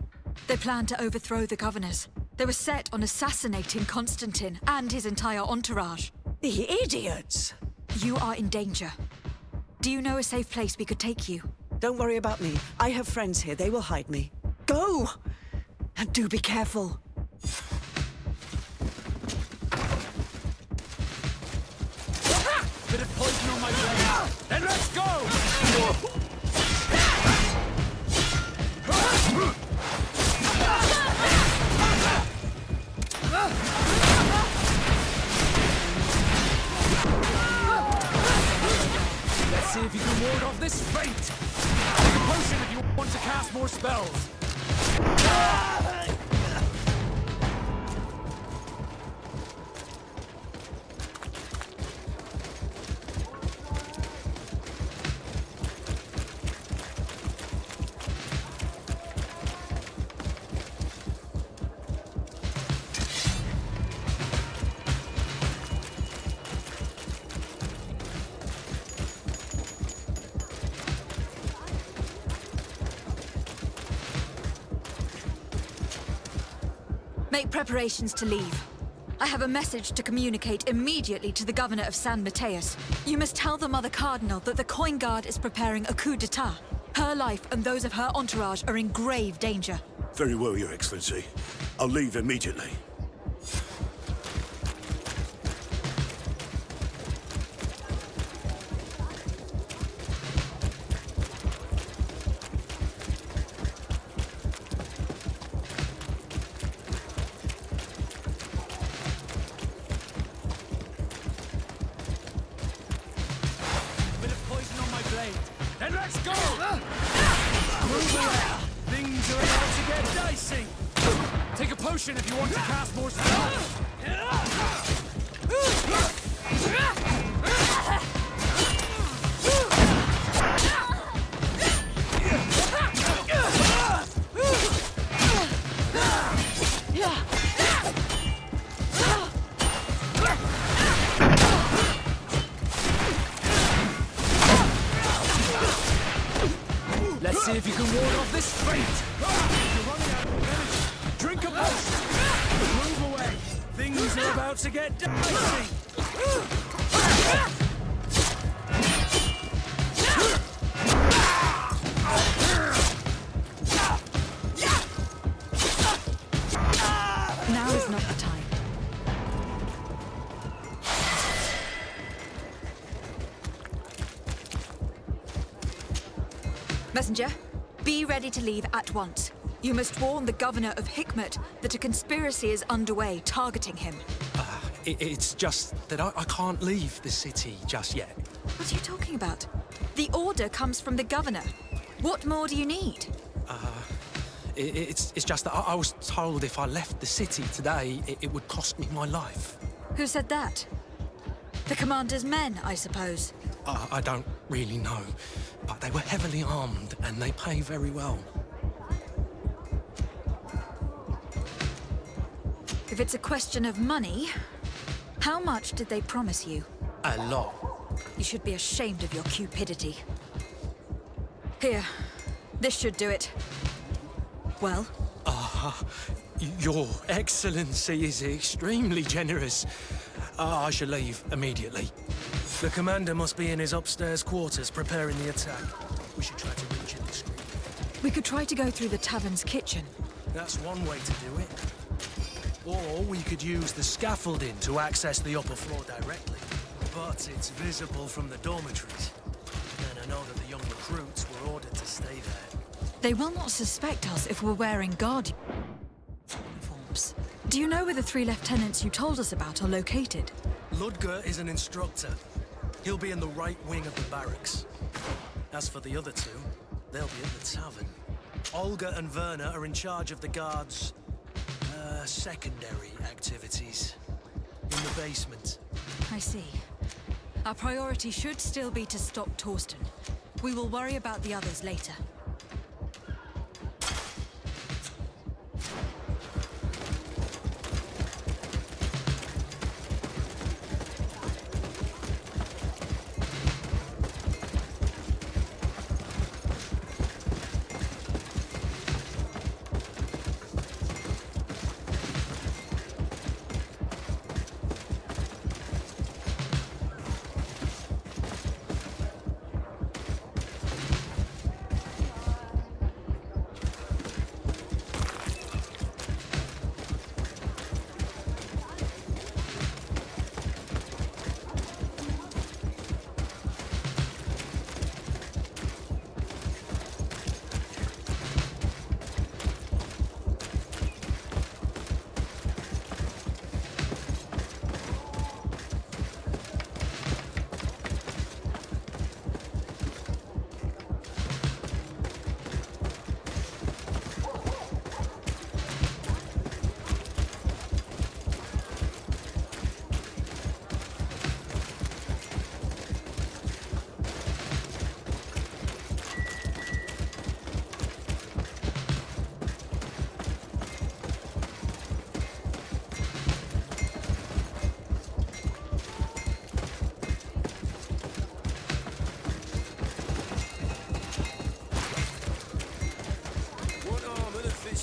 They plan to overthrow the governors. They were set on assassinating Constantine and his entire entourage. The idiots! You are in danger. Do you know a safe place we could take you? Don't worry about me. I have friends here. They will hide me. Go! And do be careful. Bit of poison on my blade. Then let's go! Let's see if you can ward off this fate. Take a potion if you want to cast more spells. Make preparations to leave. I have a message to communicate immediately to the governor of San Mateus. You must tell the Mother Cardinal that the Coin Guard is preparing a coup d'etat. Her life and those of her entourage are in grave danger. Very well, Your Excellency. I'll leave immediately. Then let's go! Move away! Things are about to get dicey! Take a potion if you want to cast more spells! Let's see if you can ward off this fate! You're running out of energy! Drink a potion! Move away! Things are about to get dicey! Now is not the time. Messenger, be ready to leave at once. You must warn the governor of Hikmet that a conspiracy is underway targeting him. It's just that I can't leave the city just yet. What are you talking about? The order comes from the governor. What more do you need? It's just that I was told if I left the city today, it would cost me my life. Who said that? The commander's men, I suppose. I don't really know, but they were heavily armed and they pay very well. If it's a question of money, how much did they promise you? A lot. You should be ashamed of your cupidity. Here, this should do it. Well? Your Excellency is extremely generous. I shall leave immediately. The commander must be in his upstairs quarters preparing the attack. We should try to reach him discreetly. We could try to go through the tavern's kitchen. That's one way to do it. Or we could use the scaffolding to access the upper floor directly. But it's visible from the dormitories. And I know that the young recruits were ordered to stay there. They will not suspect us if we're wearing guard uniforms. Do you know where the 3 lieutenants you told us about are located? Ludger is an instructor. He'll be in the right wing of the barracks. As for the other 2, they'll be at the tavern. Olga and Werner are in charge of the guards' secondary activities. In the basement. I see. Our priority should still be to stop Torsten. We will worry about the others later.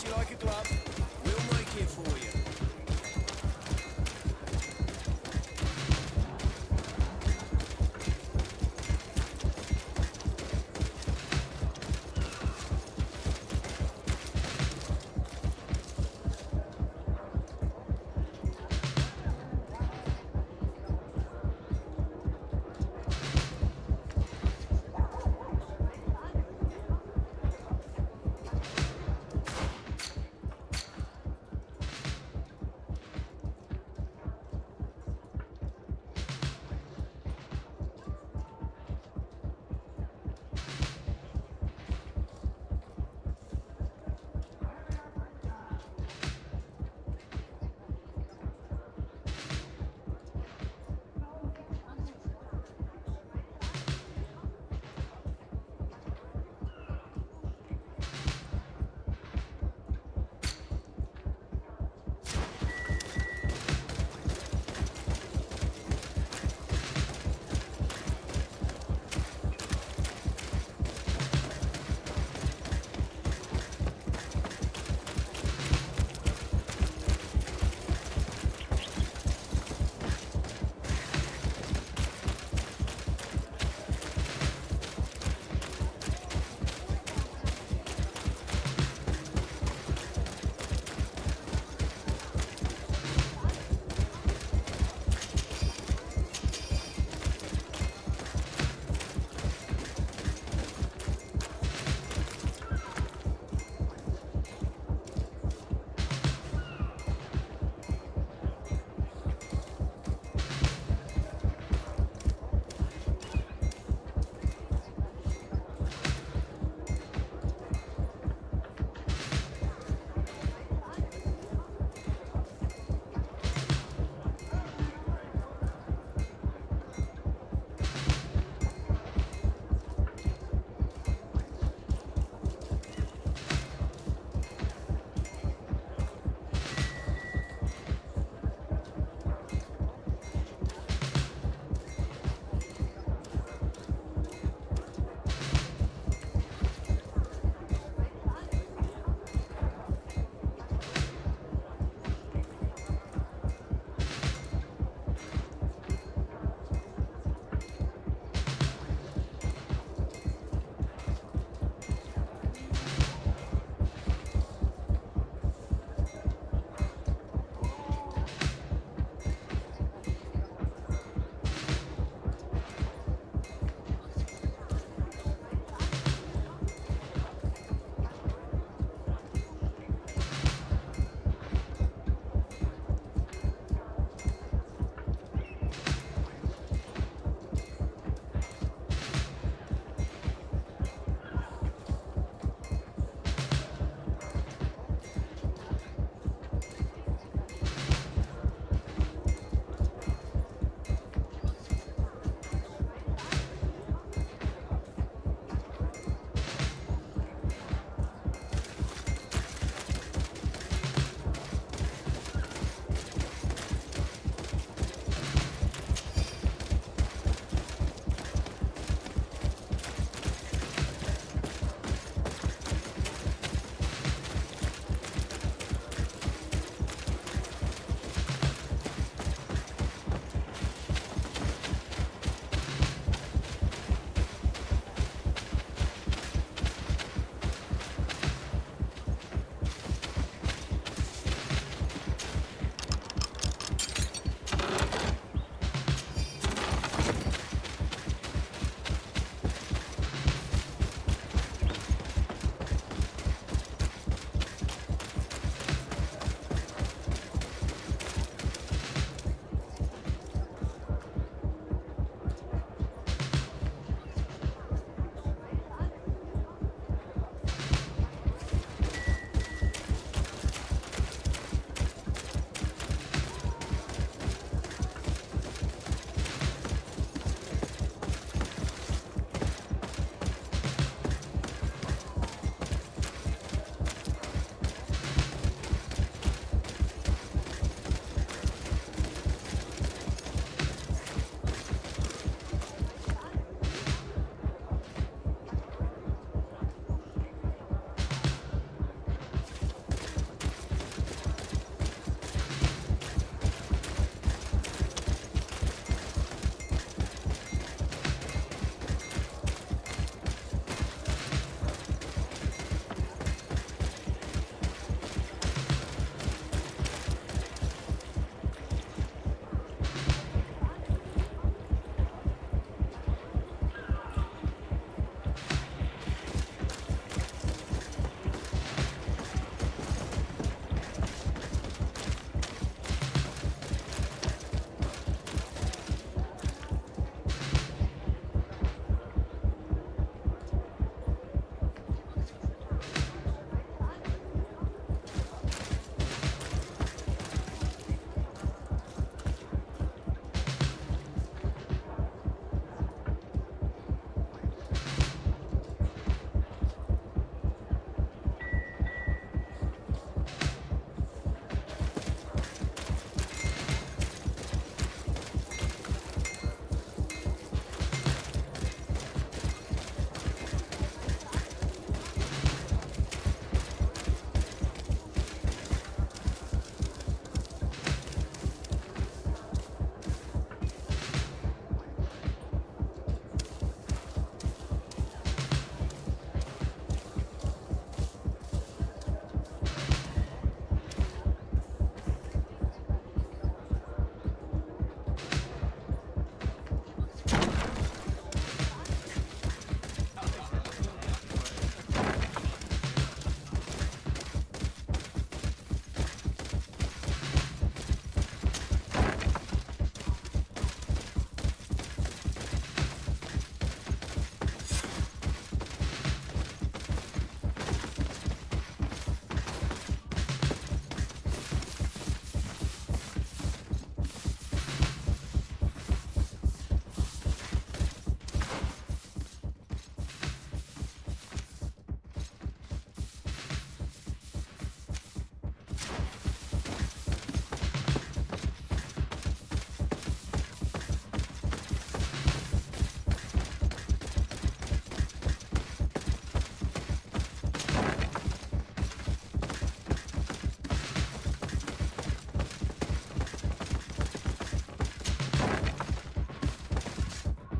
You like a glove? We'll make it for you.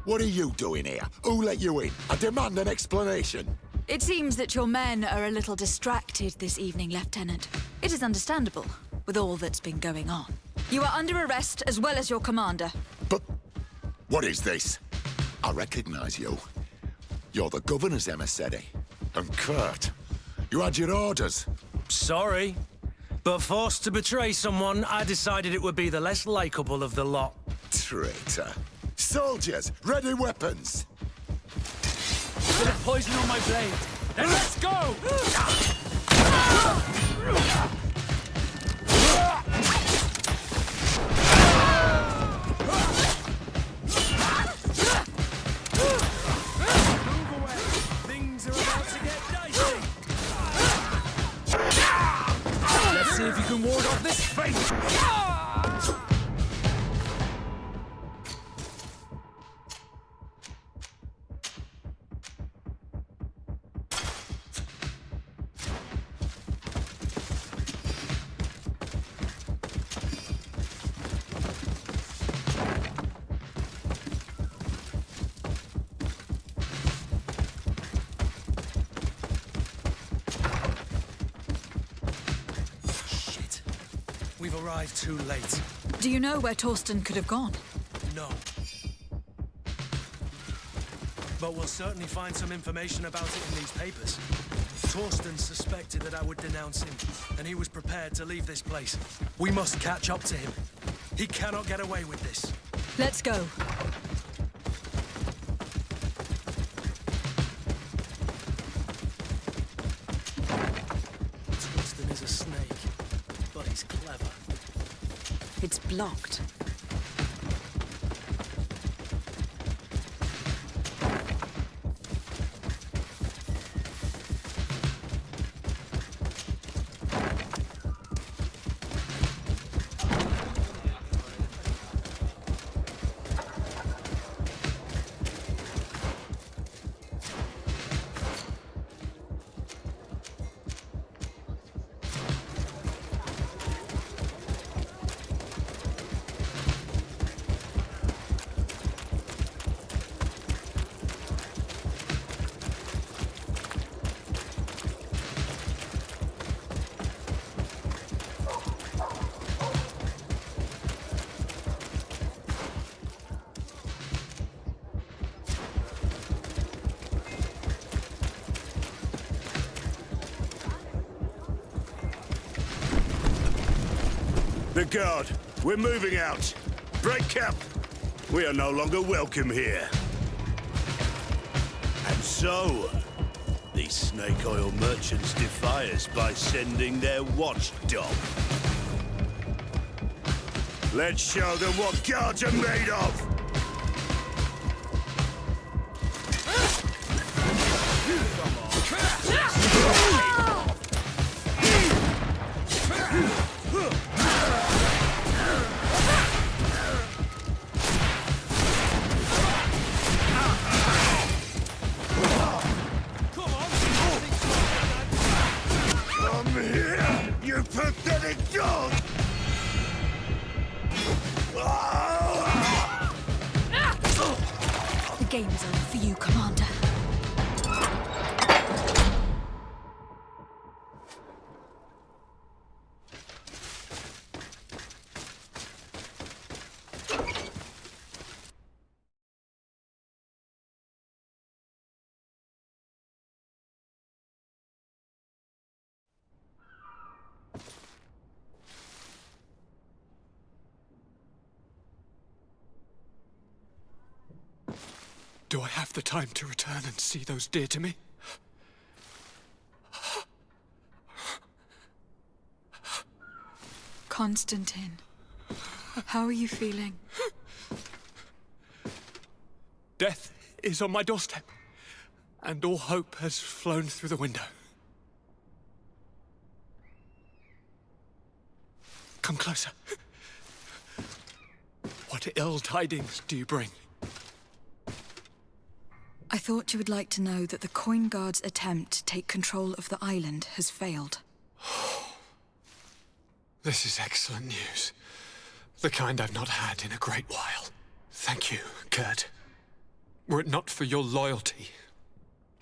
What are you doing here? Who let you in? I demand an explanation. It seems that your men are a little distracted this evening, Lieutenant. It is understandable, with all that's been going on. You are under arrest, as well as your commander. But what is this? I recognize you. You're the governor's emissary. And Kurt, you had your orders. Sorry, but forced to betray someone, I decided it would be the less likable of the lot. Traitor. Soldiers, ready weapons. Bit of poison on my blade. Then let's go! Things are about to get dicey. Let's see if you can ward off this fate! We've arrived too late. Do you know where Torsten could have gone? No. But we'll certainly find some information about it in these papers. Torsten suspected that I would denounce him, and he was prepared to leave this place. We must catch up to him. He cannot get away with this. Let's go. Torsten is a snake, but he's clever. It's blocked. The guard, we're moving out. Break camp. We are no longer welcome here. And so, these snake oil merchants defy us by sending their watchdog. Let's show them what guards are made of! You pathetic dog! The game is over for you, Commander. Do I have the time to return and see those dear to me? Constantine, how are you feeling? Death is on my doorstep, and all hope has flown through the window. Come closer. What ill tidings do you bring? I thought you would like to know that the Coin Guard's attempt to take control of the island has failed. This is excellent news. The kind I've not had in a great while. Thank you, Kurt. Were it not for your loyalty,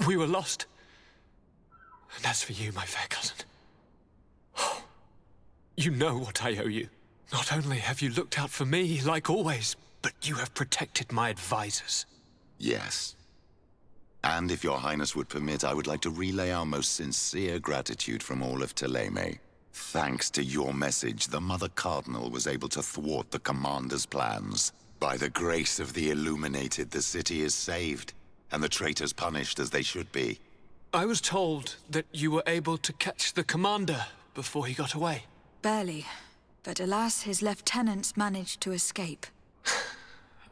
we were lost. And as for you, my fair cousin, you know what I owe you. Not only have you looked out for me, like always, but you have protected my advisors. Yes. And if your highness would permit, I would like to relay our most sincere gratitude from all of tplayed. Thanks to your message, the Mother Cardinal was able to thwart the Commander's plans. By the grace of the Illuminated, the city is saved, and the traitors punished as they should be. I was told that you were able to catch the Commander before he got away. Barely. But alas, his lieutenants managed to escape.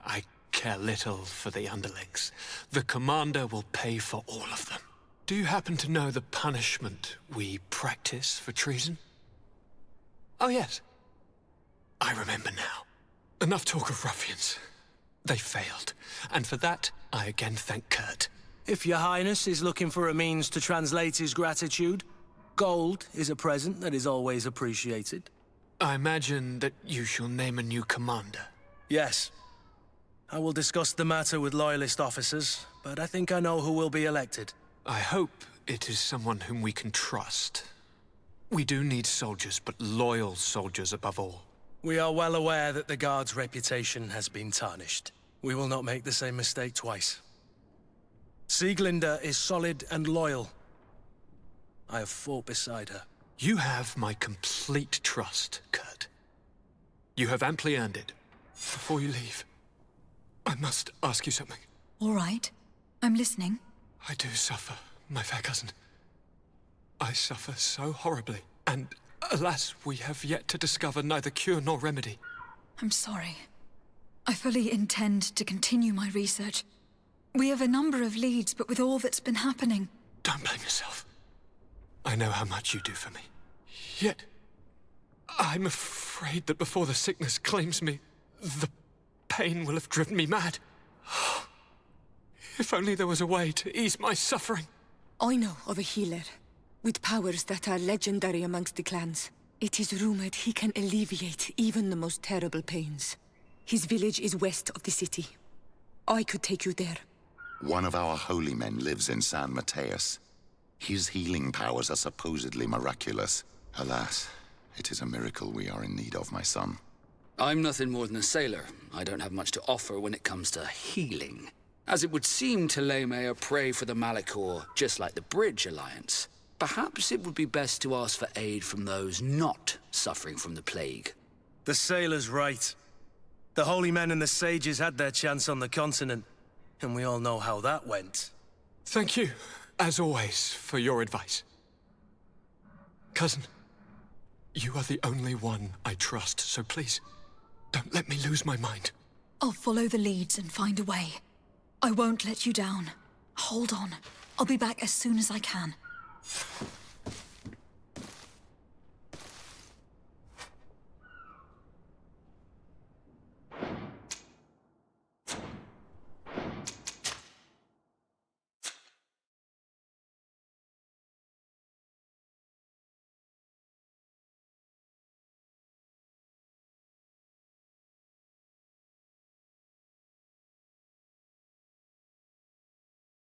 I care little for the underlings. The Commander will pay for all of them. Do you happen to know the punishment we practice for treason? Oh, yes. I remember now. Enough talk of ruffians. They failed, and for that, I again thank Kurt. If your highness is looking for a means to translate his gratitude, gold is a present that is always appreciated. I imagine that you shall name a new commander. Yes. I will discuss the matter with loyalist officers, but I think I know who will be elected. I hope it is someone whom we can trust. We do need soldiers, but loyal soldiers above all. We are well aware that the Guard's reputation has been tarnished. We will not make the same mistake twice. Sieglinde is solid and loyal. I have fought beside her. You have my complete trust, Kurt. You have amply earned it. Before you leave, I must ask you something. All right. I'm listening. I do suffer, my fair cousin. I suffer so horribly, and alas, we have yet to discover neither cure nor remedy. I'm sorry. I fully intend to continue my research. We have a number of leads, but with all that's been happening... Don't blame yourself. I know how much you do for me. Yet, I'm afraid that before the sickness claims me, the pain will have driven me mad. If only there was a way to ease my suffering. I know of a healer, with powers that are legendary amongst the clans. It is rumored he can alleviate even the most terrible pains. His village is west of the city. I could take you there. One of our holy men lives in San Mateus. His healing powers are supposedly miraculous. Alas, it is a miracle we are in need of, my son. I'm nothing more than a sailor. I don't have much to offer when it comes to healing. As it would seem tplayed are prey for the Malachor, just like the Bridge Alliance. Perhaps it would be best to ask for aid from those not suffering from the plague. The sailor's right. The holy men and the sages had their chance on the continent, and we all know how that went. Thank you, as always, for your advice. Cousin, you are the only one I trust, so please, don't let me lose my mind. I'll follow the leads and find a way. I won't let you down. Hold on. I'll be back as soon as I can.